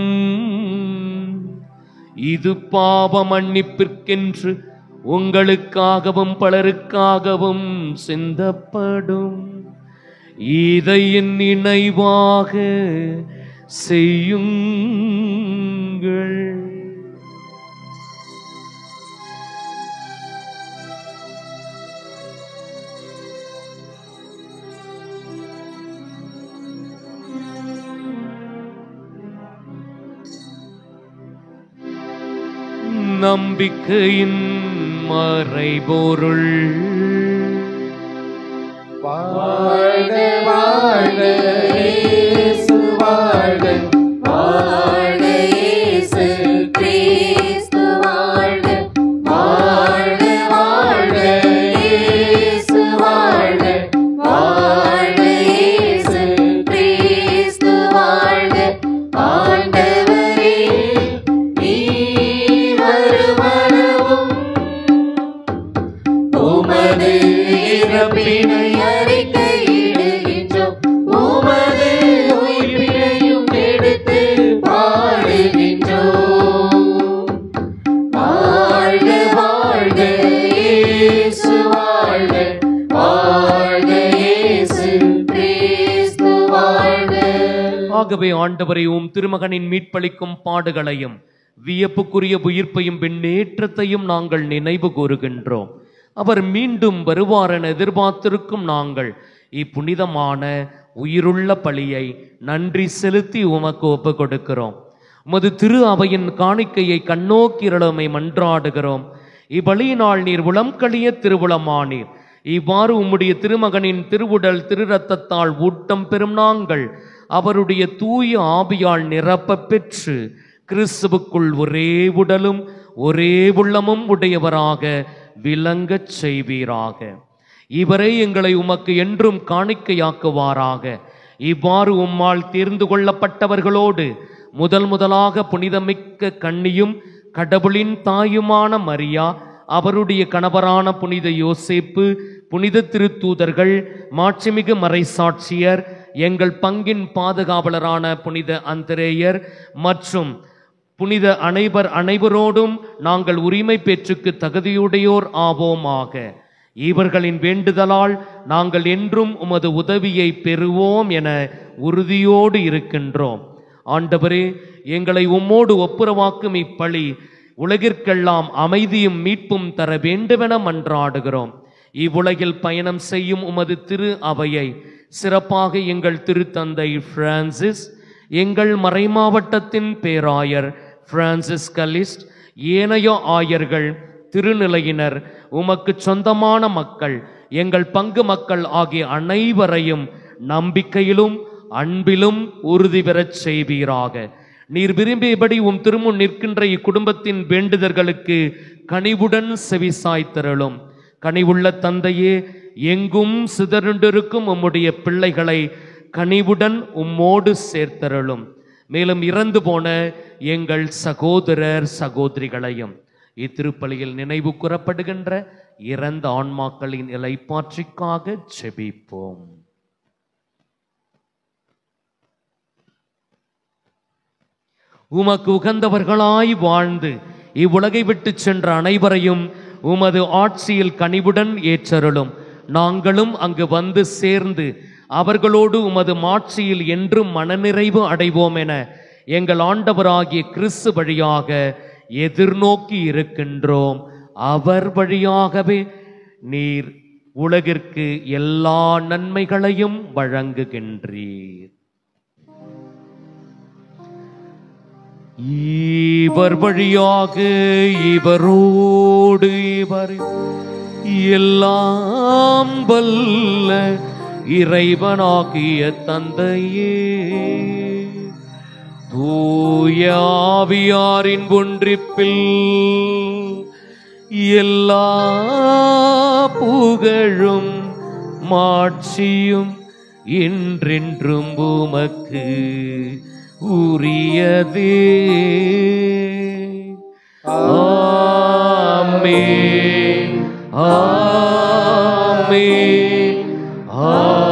இது பாவ மன்னிப்பிற்கென்று உங்களுக்காகவும் பலருக்காகவும் சிந்தப்படும். இதை என் நினைவாக செய்யுங்கள். நம்பிக்கையின் மறைபொருள். வாழ்க வாழ்க இயேசு வாழ்க, வாழ்க இயேசு கிறிஸ்து வாழ்க, வாழ்க வாழ்க இயேசு வாழ்க, ஆகவே ஆண்டவரே, திருமகனின் மீட்பளிக்கும் பாடுகளையும் வியப்புக்குரிய உயிர்ப்பையும் பின்னேற்றத்தையும் நாங்கள் நினைவு கூறுகின்றோம். அவர் மீண்டும் வருவார் என எதிர்பார்த்திருக்கும் நாங்கள் இப்புனிதமான உயிருள்ள பலியை நன்றி செலுத்தி உமக்கு ஒப்பு கொடுக்கிறோம். உமது திரு அவையின் காணிக்கையை கண்ணோக்கிரளமை மன்றாடுகிறோம். இப்பலியினால் நீர் உளம் கழிய திருவுளமானீர். இவ்வாறு உம்முடைய திருமகனின் திருவுடல் திரு இரத்தத்தால் ஊட்டம் பெறும் நாங்கள் அவருடைய தூய ஆவியால் நிரப்ப பெற்று கிறிஸ்துவுக்குள் ஒரே உடலும் ஒரே உள்ளமும் உடையவராக விளங்கச் செய்வீராக. இவரை எங்களை உமக்கு என்றும் காணிக்கையாக்குவாராக. இவ்வாறு உம்மால் தேர்ந்து கொள்ளப்பட்டவர்களோடு முதலாக புனிதமிக்க கன்னியும் கடவுளின் தாயுமான மரியா, அவருடைய கணவரான புனித யோசேப்பு, புனித திருத்தூதர்கள், மாட்சிமிகு மறைசாட்சியர், எங்கள் பங்கின் பாதுகாவலரான புனித அந்திரேயர் மற்றும் புனித அனைவரோடும் நாங்கள் உரிமை பெற்றுக்கு தகுதியுடையோர் ஆவோமாக. இவர்களின் வேண்டுதலால் நாங்கள் என்றும் உமது உதவியை பெறுவோம் என உறுதியோடு இருக்கின்றோம். ஆண்டவரே, எங்களை உம்மோடு ஒப்புரவாக்கும் இப்பலி உலகிற்கெல்லாம் அமைதியும் மீட்பும் தர வேண்டுமென மன்றாடுகிறோம். இவ்வுலகில் பயணம் செய்யும் உமது திரு அவையை சிறப்பாக எங்கள் திருத்தந்தை பிரான்சிஸ், எங்கள் மறைமாவட்டத்தின் பேராயர் பிரான்சிஸ் கலிஸ்ட், ஏனைய ஆயர்கள், திருநிலையினர், உமக்கு சொந்தமான மக்கள், எங்கள் பங்கு மக்கள் ஆகிய அனைவரையும் நம்பிக்கையிலும் அன்பிலும் உறுதி பெறச் செய்வீராக. நீர் விரும்பியபடி திருமுன் நிற்கின்ற இக்குடும்பத்தின் வேண்டுதல்களுக்கு கனிவுடன் செவிசாய்த்தருளும். கனிவுள்ள தந்தையே, எங்கும் சிதறுண்டிருக்கும் உம்முடைய பிள்ளைகளை கனிவுடன் உம்மோடு சேர்த்தருளும். மேலும் இறந்து போன எங்கள் சகோதரர் சகோதரிகளையும் இத்திருப்பலியில் நினைவு கூறப்படுகின்ற இறந்த ஆன்மாக்களின் இளைப்பாற்றிக்காக ஜெபிப்போம். உமக்கு உகந்தவர்களாய் வாழ்ந்து இவ்வுலகை விட்டு சென்ற அனைவரையும் உமது ஆட்சியில் கனிவுடன் ஏற்றருளும். நாங்களும் அங்கு வந்து சேர்ந்து அவர்களோடு உமது மாட்சியில் என்றும் மனநிறைவு அடைவோம் என எங்கள் ஆண்டவராகிய கிறிஸ்து வழியாக எதிர்நோக்கி இருக்கின்றோம். அவர் வழியாகவே நீர் உலகிற்கு எல்லா நன்மைகளையும் வழங்குகின்றீர். இவர் வழியாக இவரோடு இவர் எல்லாம் வல்ல இறைவனாகிய தந்தையே, தூய ஆவியாரின் ஒன்றிப்பில் எல்லா புகழும் மாட்சியும் என்றென்றும் உமக்கு உரியதே. ஆமென், ஆமென், ஆமென்.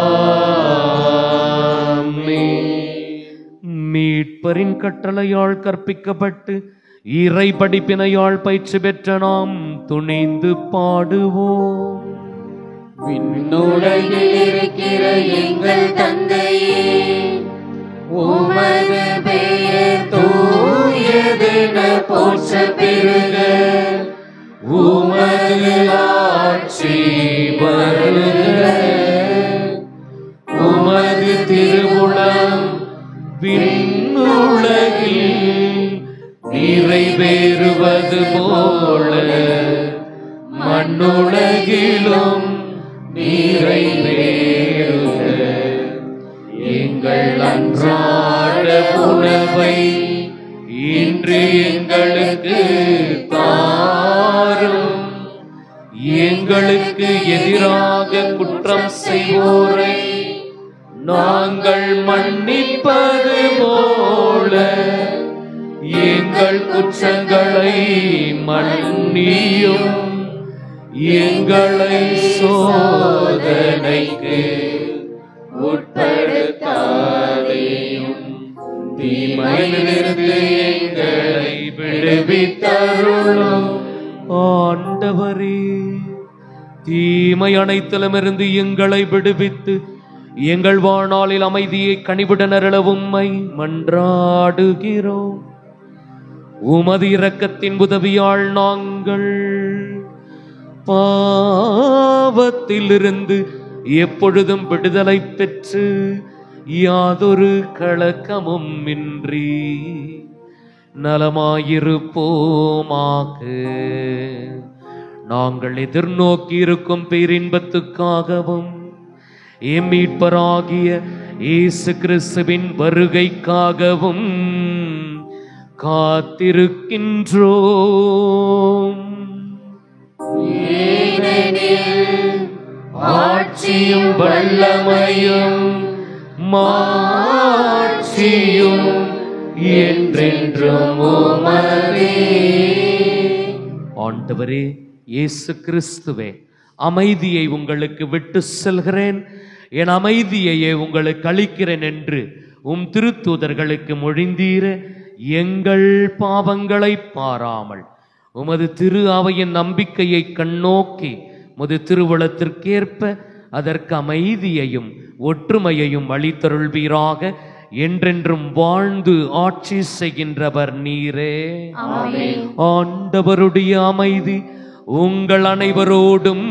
மீட்பரின் கட்டளையால் கற்பிக்கப்பட்டு இறை படிப்பினையால் பயிற்சி பெற்ற நாம் துணிந்து பாடுவோம். விண்ணுலகில் இருக்கிற எங்கள் தந்தையே, உமது பெயர் தூயதென போற்ற பெறுக. உமது ஆட்சி வருக. உமது திருவுளம் விண்ணுலகில் நிறைவேறுவது போல மண்ணுலகிலும் நிறைவேறுக. எங்கள் அன்றாட உணவை இன்று எங்களுக்கு தாரும். எங்களுக்கு எதிராக குற்றம் செய்வோரை நாங்கள் மன்னிப்பது போல எங்கள் குற்றங்களை மன்னியும். எங்களை சோதனைக்கு உட்படுத்தாதேயும், தீமையிலிருந்து எங்களை விடுவித்தருளும். ஆண்டவரே, தீமை அனைத்திலுமிருந்து எங்களை விடுவித்து எங்கள் வாழ்நாளில் அமைதியை கனிவுடன் அருள உம்மை மன்றாடுகிறோம். உமது இரக்கத்தின் உதவியால் நாங்கள் பாவத்திலிருந்து எப்பொழுதும் விடுதலை பெற்று யாதொரு கலக்கமும் இன்றி நலமாயிருப்போமாக. நாங்கள் எதிர்நோக்கி இருக்கும் பேரின்பத்துக்காகவும் எம் மீட்பராகிய இயேசு கிறிஸ்துவின் வருகைக்காகவும் காத்திருக்கின்றோம். ஆட்சியும் வல்லமையும் மாட்சியும் என்றென்றும் உமதே. ஆண்டவரே இயேசு கிறிஸ்துவே, அமைதியை உங்களுக்கு விட்டு செல்கிறேன், என் அமைதியையே உங்களுக்கு அளிக்கிறேன் என்று உம் திருத்தூதர்களுக்கு மொழிந்தீர. எங்கள் பாவங்களை பாராமல் உமது திரு அவையின் நம்பிக்கையை கண்ணோக்கி உமது திருவுளத்திற்கேற்ப அதற்கு அமைதியையும் ஒற்றுமையையும் அளித்தருள்வீராக. என்றென்றும் வாழ்ந்து ஆட்சி செய்கின்றவர் நீரே. ஆண்டவருடைய அமைதி உங்கள் அனைவரோடும்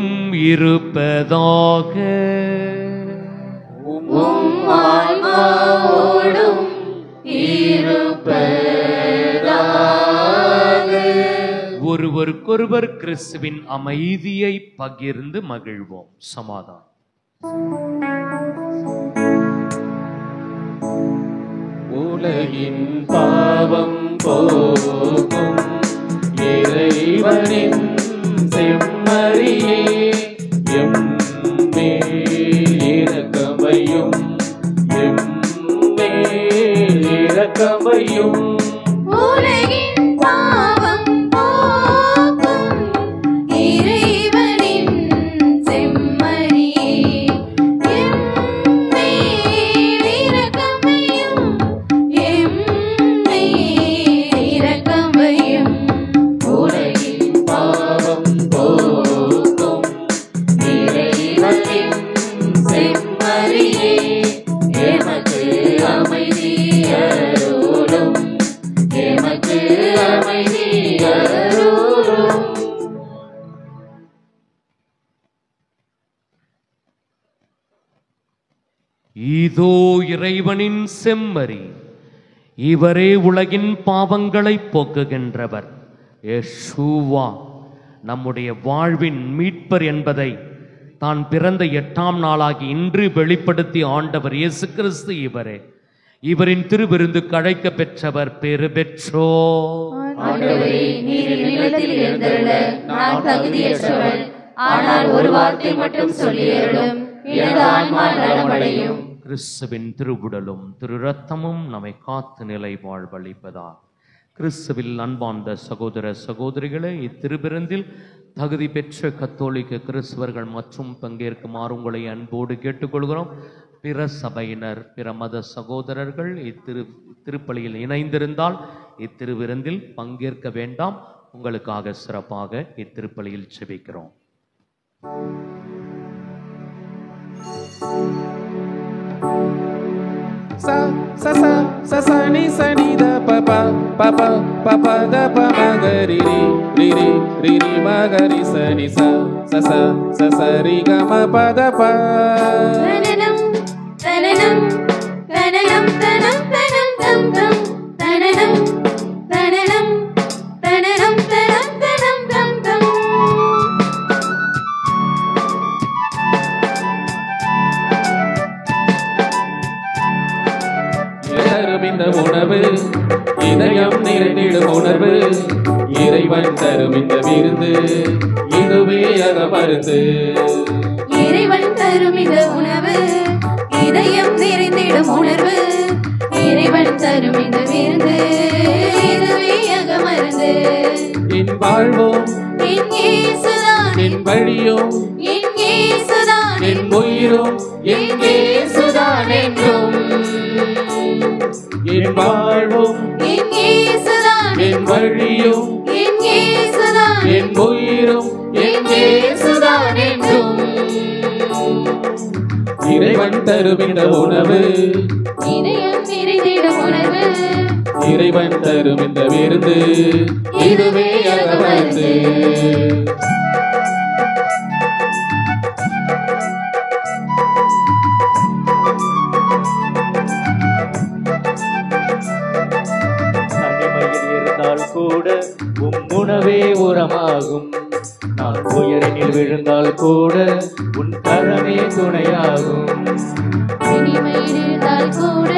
இருப்பதாக. ஒருவருக்கொருவர் கிறிஸ்துவின் அமைதியை பகிர்ந்து மகிழ்வோம். சமாதானம். உலகின் பாவம் போகும் இறைவனின் செம்மறியே, எம்மேல் இரக்கமையும் எம்மேல் இரக்கமையும். உலகின் பாவம் போக்கும் இறைவனின் செம்மறியே, எம்மேல் இரக்கமையும் எம்மேல் இரக்கமையும். உலகின் பாவம் போக்கும் இறைவனின் செம்மறியே, எமக்கு அமைதி அருளும், எமக்கு அமைதி அருளும். இதோ இறைவனின் செம்மறி, இவரே உலகின் பாவங்களை போக்குகின்றவர். யெஷூவா நம்முடைய வாழ்வின் மீட்பர் என்பதை தான் பிறந்த 8ஆம் நாளாகி இன்று வெளிப்படுத்தி ஆண்டவர் இயேசு கிறிஸ்து இவரே. இவரின் திருவிருந்துக்கு அழைக்க பெற்றவர் பெரு பெற்றோ. ஆண்டவரே, நீர் நிலத்தில் எழுந்தருள நான் தகுதியற்றவள், ஆனால் ஒரு வார்த்தை மட்டும் சொல்லியருளும், எனது ஆன்மா நலமடையும். கிறிஸ்துவின் திருவுடலும் திரு ரத்தமும் நம்மை காத்து நிலை வாழ்வளிப்பதா. கிறிஸ்துவில் அன்பார்ந்த சகோதர சகோதரிகளே, இத்திருவிருந்தில் தகுதி பெற்ற கத்தோலிக்க கிறிஸ்தவர்கள் மற்றும் பங்கேற்குமாறு உங்களை அன்போடு கேட்டுக்கொள்கிறோம். பிற சபையினர், பிற மத சகோதரர்கள் திருப்பலியில் இணைந்திருந்தால் இத்திருவிருந்தில் பங்கேற்க வேண்டாம். உங்களுக்காக சிறப்பாக இத்திருப்பலியில் செபிக்கிறோம். Sa sa sa sa sa ni sa ni da pa pa pa pa pa pa da pa ma ga ri ri ri ri ri ri ma ga ri sa ni sa sa sa sa sa ri ga ma pa da pa. தனனம் தனனம் தனனம் தனம் தனம் தம் தம் தனனம் தனனம் தனனம் தனம் தனம் தம் தம். தரும் இந்த உணவு இதயம் நிறைந்திடும் உணர்வு, இறைவன் தரும் இந்த விருந்து இதுவே அகமருந்து. இறைவன் தரும் இந்த உணவு இதயம் நிறைந்திடும் உணர்வு, இறைவன் தரும் இந்த விருந்து இதுவே அகமருந்து. என் வாழ்வோம் என் இயேசுதான், என் வழியும் என் இயேசுதான், என் உயிரும் என் இயேசுதான் என்றும். என் வாழ்வும் என் இயேசுதான், என் வழியும் என் இயேசுதான், என் உயிரும் என் இயேசுதான் என்றும். இறைவன் தரும் இந்த உணவு, இதயம் நிறைந்திடும் உணர்வு, இறைவன் தரும் இந்த விருந்து, இதுவே அகமருந்து. தனிமையில் இருந்தால் கூட உணவே உரமாகும். நான் உயரினில் விழுந்தால் கூட உன் கரமே துணையாகும். தனிமையில் இருந்தால் கூட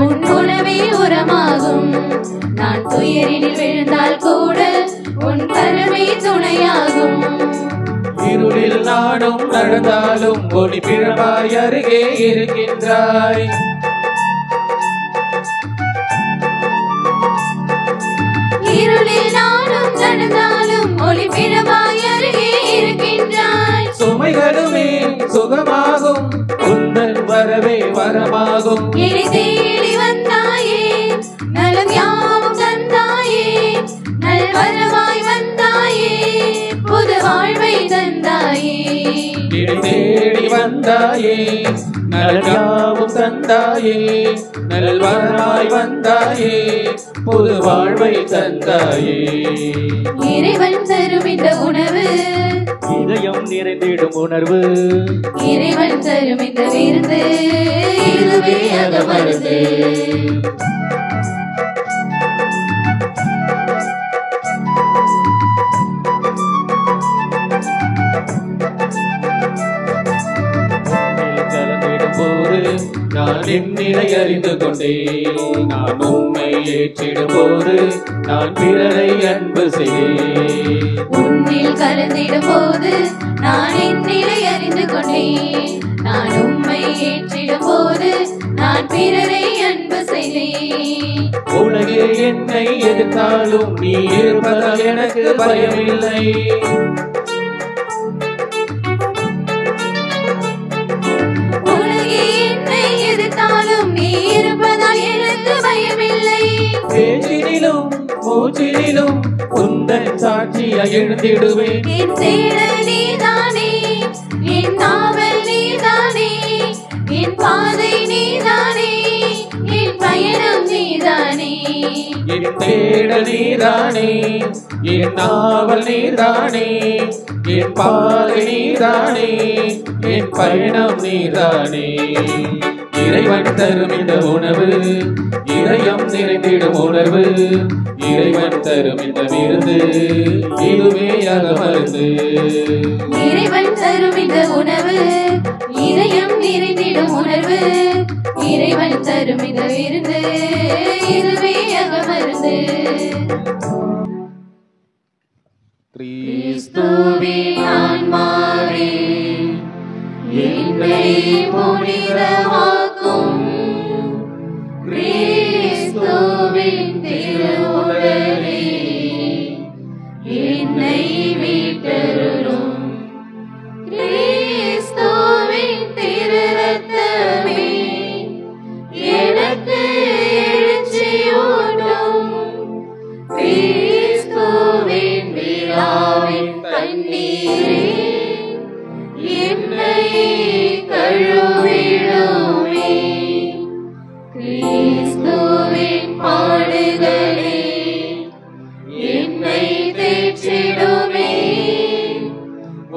உன் உணவே உரமாகும். நான் துயரினில் விழுந்தால் கூட உன் கரமே துணையாகும். இருளில் நானும் நடந்தாலும் ஒளி பிழமாய் அருகே இருக்கின்றாய். இருளில் நானும் நடந்தாலும் ஒளி பிழமாய் அருகே இருக்கின்றாய். சுமைகளுமே சுகமாகும், உந்தன் வரவே வரமாகும். என்னை தேடி வந்தாயே, நலம் யாவும் தந்தாயே, நல்வரமாய் வந்தாயே, புது வாழ்வை தந்தாயே. என்னை தேடி வந்தாயே, நலயாவும் தந்தாயே, நல்வரமாய் வந்தாயே, புது வாழ்வை தந்தாயே. இறைவன் தரும் இந்த உணவு, இதயம் நிறைந்திடும் உணர்வு, இறைவன் தரும் இந்த விருந்து, இதுவே அகமருந்து. கலந்திடும் போது நான் என்னிலை அறிந்து கொண்டேன். நான் உண்மை ஏற்றிடும் போது நான் பிறரை அன்பு செய்தேன். உன்னில் கலந்திடும் போது நான் என் நிலை அறிந்து கொண்டேன். நான் உம்மை ஏற்றிடும் போது நான் பிறரை அன்பு செய்தேன். உலகே என்னை எதிர்த்தாலும் நீ இருப்பதால் எனக்கு பயமில்லை. உலகே என்னை எதிர்த்தாலும் நீ இருப்பதால் எனக்கு பயமில்லை. பேச்சினிலும் மூச்சினிலும் உந்தன் சாட்சியாய் எழுந்திடுவேன். என் தேடல் நீதானே, என் நாவல் நீதானே, என் பாதை நீதானே, என் பயணம் நீதானே. என் தேடல் நீதானே, என் நாவல் நீதானே, என் பாதை நீதானே, என் பயணம் நீதானே. இறைவன் தரும் இந்த உணவு, இதயம் நிறைந்திடும் உணர்வு, இறைவன் தரும் இந்த விருந்து, இதுவே அகமருந்து. இறைவன் தரும் இந்த உணவு, இதயம் நிறைந்திடும் உணர்வு, இறைவன் தரும் இந்த விருந்து, இதுவே அகமருந்து. கிறிஸ்துவே ஆன்மாவே, என்னை புனிதமாக்கும். கிறிஸ்துவின் திருவுடலே என்னை மீட்டருளும். கிறிஸ்துவின் திரு ரத்தமே எனக்கு எழுச்சியூட்டும். கிறிஸ்துவின் விழாவின் தண்ணீரே என்னை கழுவிடுமே. கிறிஸ்துவின் பாடுகளே என்னை தேற்றிடுமே.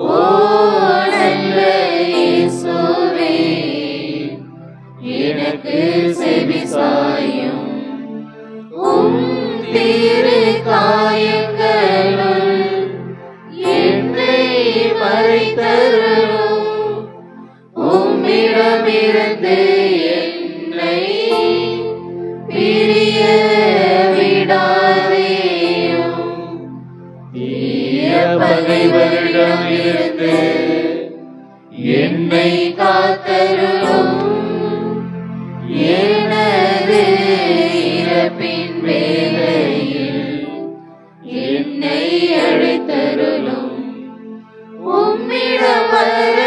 ஓ நல்ல இயேசுவே, எனக்கு செவிசாயும். உம் திரு காயங்களுள் என்னை மறைத்தருளும். உம்மிடமிருந்து என்னை பிரிய விடாதேயும். தீய பகைவரிடமிருந்து என்னை காத்தருளும். எனது இறப்பின் வேளையில் என்னை அழைத்தருளும். உம்மிடம் வர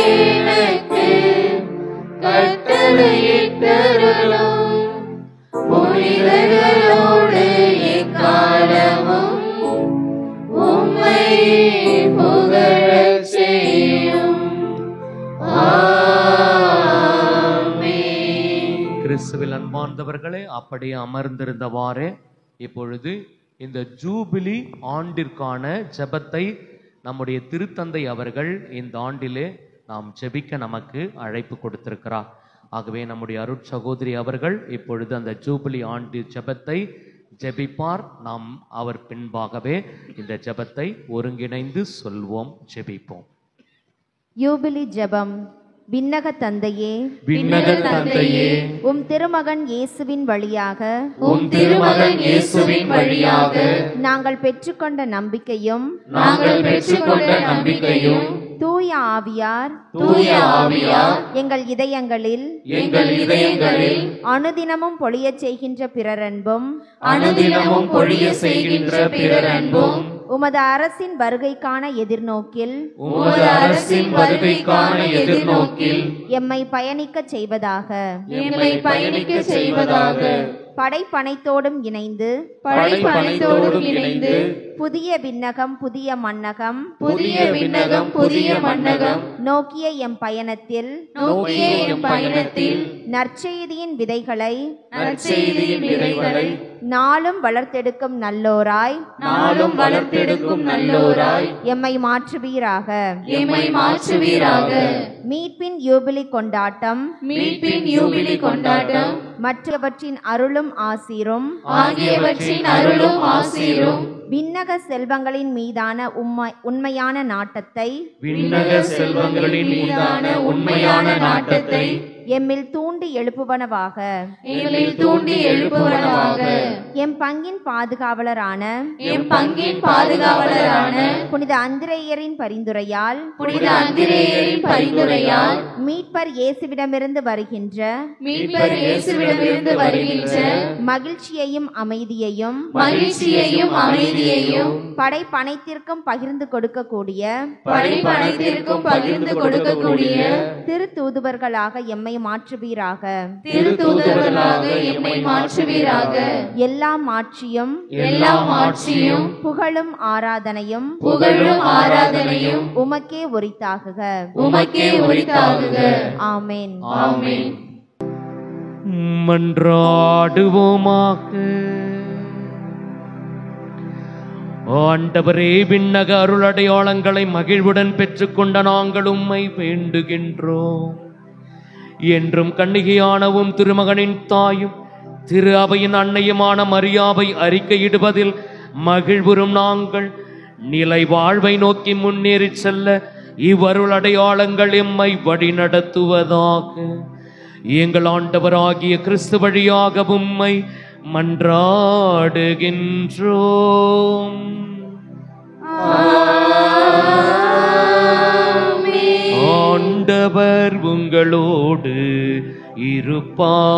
எனக்கு கட்டளையிட்டருளும். புனிதர்களோடு எக்காலமும் உம்மை புகழச் செய். அன்பார்ந்தவர்களே, அப்படியே அமர்ந்திருந்தவாறே இப்பொழுது இந்த ஜூபிலி ஆண்டிற்கான ஜெபத்தை நம்முடைய திருத்தந்தை அவர்கள் இந்த ஆண்டிலே நாம் ஜெபிக்க நமக்கு அழைப்பு கொடுத்திருக்கிறார். ஆகவே நம்முடைய அருட்சகோதரி அவர்கள் இப்பொழுது அந்த ஜூபிலி ஆண்டு ஜெபத்தை ஜெபிப்பார். நாம் அவர் பின்பாகவே இந்த ஜெபத்தை ஒருங்கிணைந்து சொல்வோம், ஜெபிப்போம். யூபிலி ஜெபம். விண்ணக தந்தையே, விண்ணக தந்தையே, உம் திருமகன் இயேசுவின் வழியாக நாங்கள் பெற்றுக்கொண்ட நம்பிக்கையும் தூய ஆவியார் எங்கள் இதயங்களில் அனுதினமும் பொழியச் செய்கின்ற பிறரன்பும் உமது அரசின் வருகைக்கான எதிர்நோக்கில் எம்மை பயணிக்க செய்வதாக படைப்பனைத்தோடும் இணைந்து புதிய விண்ணகம் புதிய மண்ணகம் நோக்கிய எம் பயணத்தில் நற்செய்தியின் விதைகளை நாளும் வளர்த்தெடுக்கும் நல்லோராய் எம்மை மாற்றுவீராக. மீட்பின் யூபிலி கொண்டாட்டம் மற்றவற்றின் அருளும் ஆசீரும் விண்ணக செல்வங்களின் மீதான உண்மையான நாட்டத்தை எம்மில் தூண்டி எழுப்புவனவாக. எம் பங்கின் பாதுகாவலரான புனித அந்திரேயரின் பரிந்துரையால் மீட்பர் இயேசுவிடமிருந்து வருகின்ற மகிழ்ச்சியையும் அமைதியையும் படைப்பனைத்திற்கும் பகிர்ந்து கொடுக்கக்கூடிய திருத்தூதுவர்களாக எம்மை மாற்றுவீராக. எல்லா மாட்சியும் புகழும் ஆராதனையும் உமக்கே உரித்தாகுக. ஆமென். மன்றாடுவோமாக. ஆண்டவரே, விண்ணக அருளடையாளங்களை மகிழ்வுடன் பெற்றுக்கொண்ட நாங்கள் உம்மை வேண்டுகின்றோம். என்றும் கன்னிகையானவும் திருமகனின் தாயும் திரு அவையின் அன்னையுமான மரியாவை அறிக்கையிடுவதில் மகிழ்வுறும் நாங்கள் நிலை வாழ்வை நோக்கி முன்னேறி செல்ல இவ்வருள் அடையாளங்கள் எம்மை வழிநடத்துவதாக. எங்கள் ஆண்டவராகிய கிறிஸ்து வழியாக உம்மை மன்றாடுகின்றோம். ஆண்டவர் உங்களோடு இருப்பாராக.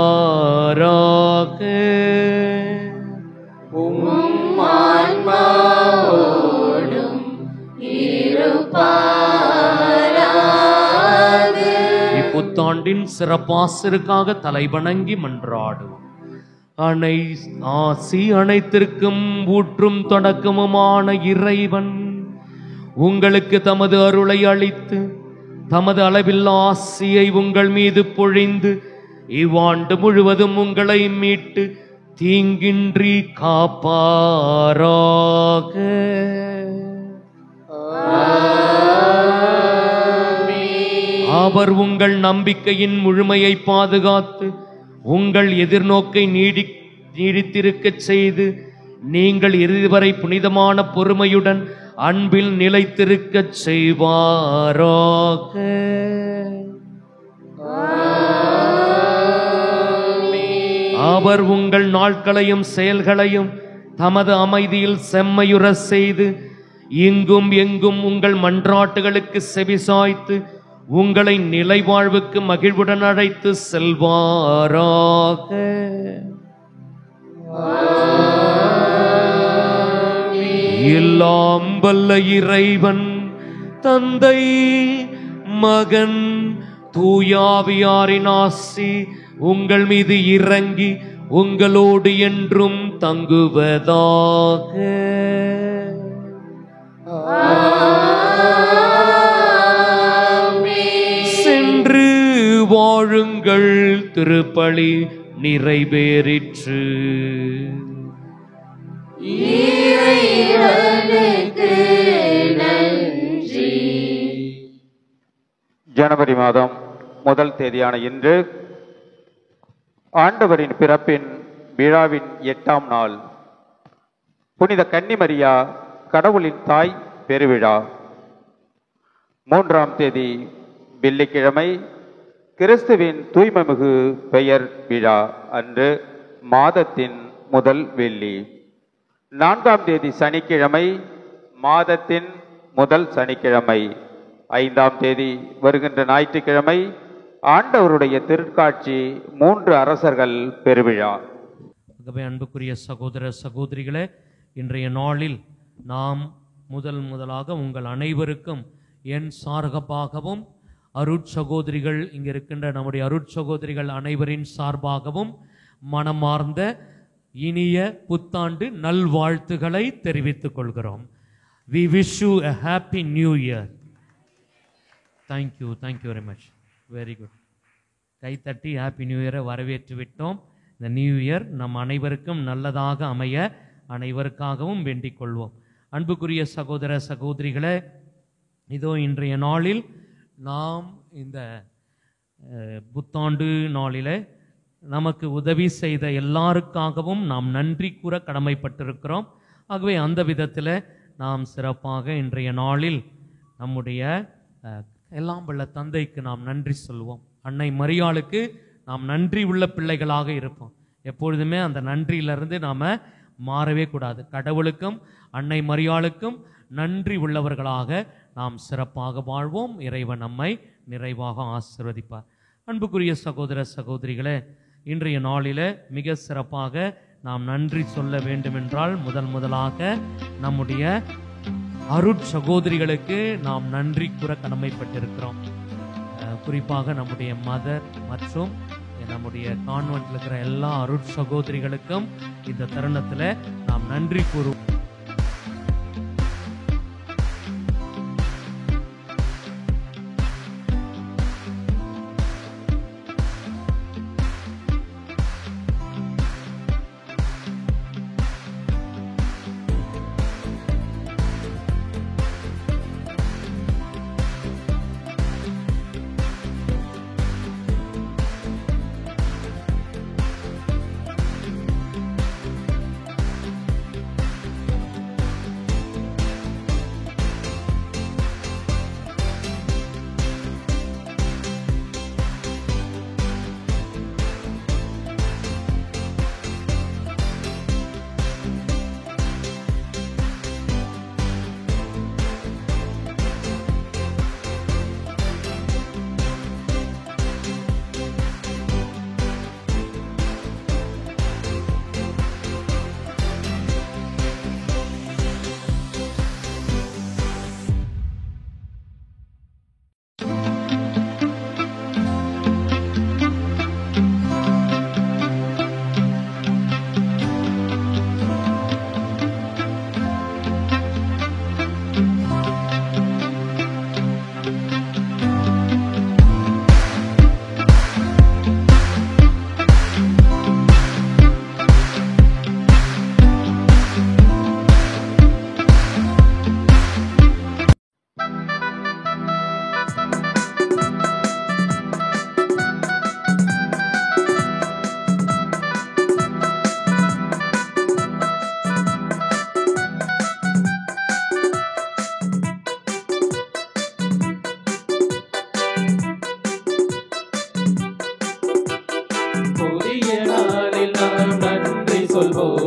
இப்புத்தாண்டின் சிறப்பாசிற்காக தலைவணங்கி மன்றாடுவோம். ஆசி அனைத்திற்கும் ஊற்றும் தொடக்கமுமான இறைவன் உங்களுக்கு தமது அருளை அளித்து தமது அளவில் ஆசியை உங்கள் மீது பொழிந்து இவ்வாண்டு முழுவதும் உங்களை மீட்டு தீங்கின்றி காப்பாராக. அவர் உங்கள் நம்பிக்கையின் முழுமையை பாதுகாத்து உங்கள் எதிர்நோக்கை நீடித்திருக்கச் செய்து நீங்கள் இறுதி வரை புனிதமான பொறுமையுடன் அன்பில் நிலைத்திருக்கச் செய்வாராக. அவர் உங்கள் நாட்களையும் செயல்களையும் தமது அமைதியில் செம்மையுற செய்து இங்கும் எங்கும் உங்கள் மன்றாட்டுகளுக்கு செவிசாய்த்து உங்களை நிலை வாழ்வுக்கு மகிழ்வுடன் அழைத்து செல்வாராக. எல்லாம் வல்ல இறைவன் தந்தை மகன் தூயாவியாரின் ஆசி உங்கள் மீது இறங்கி உங்களோடு என்றும் தங்குவதாக. சென்று வாழுங்கள், திருப்பலி நிறைவேறிற்று. ஜனவரி மாதம் முதல் தேதியான இன்று ஆண்டவரின் பிறப்பின் விழாவின் 8ஆம் நாள். புனித கன்னிமரியா கடவுளின் தாய் பெருவிழா. 3ஆம் தேதி வெள்ளிக்கிழமை கிறிஸ்துவின் தூய்மைமிகு பெயர் விழா அன்று மாதத்தின் முதல் வெள்ளி. 4ஆம் தேதி சனிக்கிழமை மாதத்தின் முதல் சனிக்கிழமை. 5ஆம் தேதி வருகின்ற ஞாயிற்றுக்கிழமை ஆண்டவருடைய திருக்காட்சி 3 அரசர்கள் பெருவிழா. அன்புக்குரிய சகோதர சகோதரிகளே, இன்றைய நாளில் நாம் முதலாக உங்கள் அனைவருக்கும் என் சார்பாகவும் அருட்சகோதரிகள் இங்கே இருக்கின்ற நம்முடைய அருட்சகோதரிகள் அனைவரின் சார்பாகவும் மனமார்ந்த இனிய புத்தாண்டு நல்வாழ்த்துக்களை தெரிவித்துக் கொள்கிறோம். We wish you a happy new year. Thank you very much. Very good. கைத்தட்டி ஹாப்பி நியூ இயரை வரவேற்று விட்டோம். இந்த நியூ இயர் நம் அனைவருக்கும் நல்லதாக அமைய அனைவருக்காகவும் வேண்டிக் கொள்வோம். அன்புக்குரிய சகோதர சகோதரிகளே, இதோ இன்றைய நாளில் நாம் இந்த புத்தாண்டு நாளிலே நமக்கு உதவி செய்த எல்லாருக்காகவும் நாம் நன்றி கூற கடமைப்பட்டிருக்கிறோம். ஆகவே அந்த விதத்தில் நாம் சிறப்பாக இன்றைய நாளில் நம்முடைய எல்லாம் வல்ல தந்தைக்கு நாம் நன்றி சொல்வோம். அன்னை மரியாளுக்கு நாம் நன்றி உள்ள பிள்ளைகளாக இருப்போம். எப்பொழுதுமே அந்த நன்றியிலிருந்து நாம் மாறவே கூடாது. கடவுளுக்கும் அன்னை மரியாளுக்கும் நன்றி உள்ளவர்களாக நாம் சிறப்பாக வாழ்வோம். இறைவன் நம்மை நிறைவாக ஆசீர்வதிப்பார். அன்புக்குரிய சகோதர சகோதரிகளே, இன்றைய நாளில் மிக சிறப்பாக நாம் நன்றி சொல்ல வேண்டுமென்றால் முதலாக நம்முடைய அருட்சகோதரிகளுக்கு நாம் நன்றி கூற கடமைப்பட்டிருக்கிறோம். குறிப்பாக நம்முடைய மதர் மற்றும் நம்முடைய கான்வென்ட்ல இருக்கிற எல்லா அருட்சகோதரிகளுக்கும் இந்த தருணத்தில் நாம் நன்றி கூறுவோம். சொல்வோம்.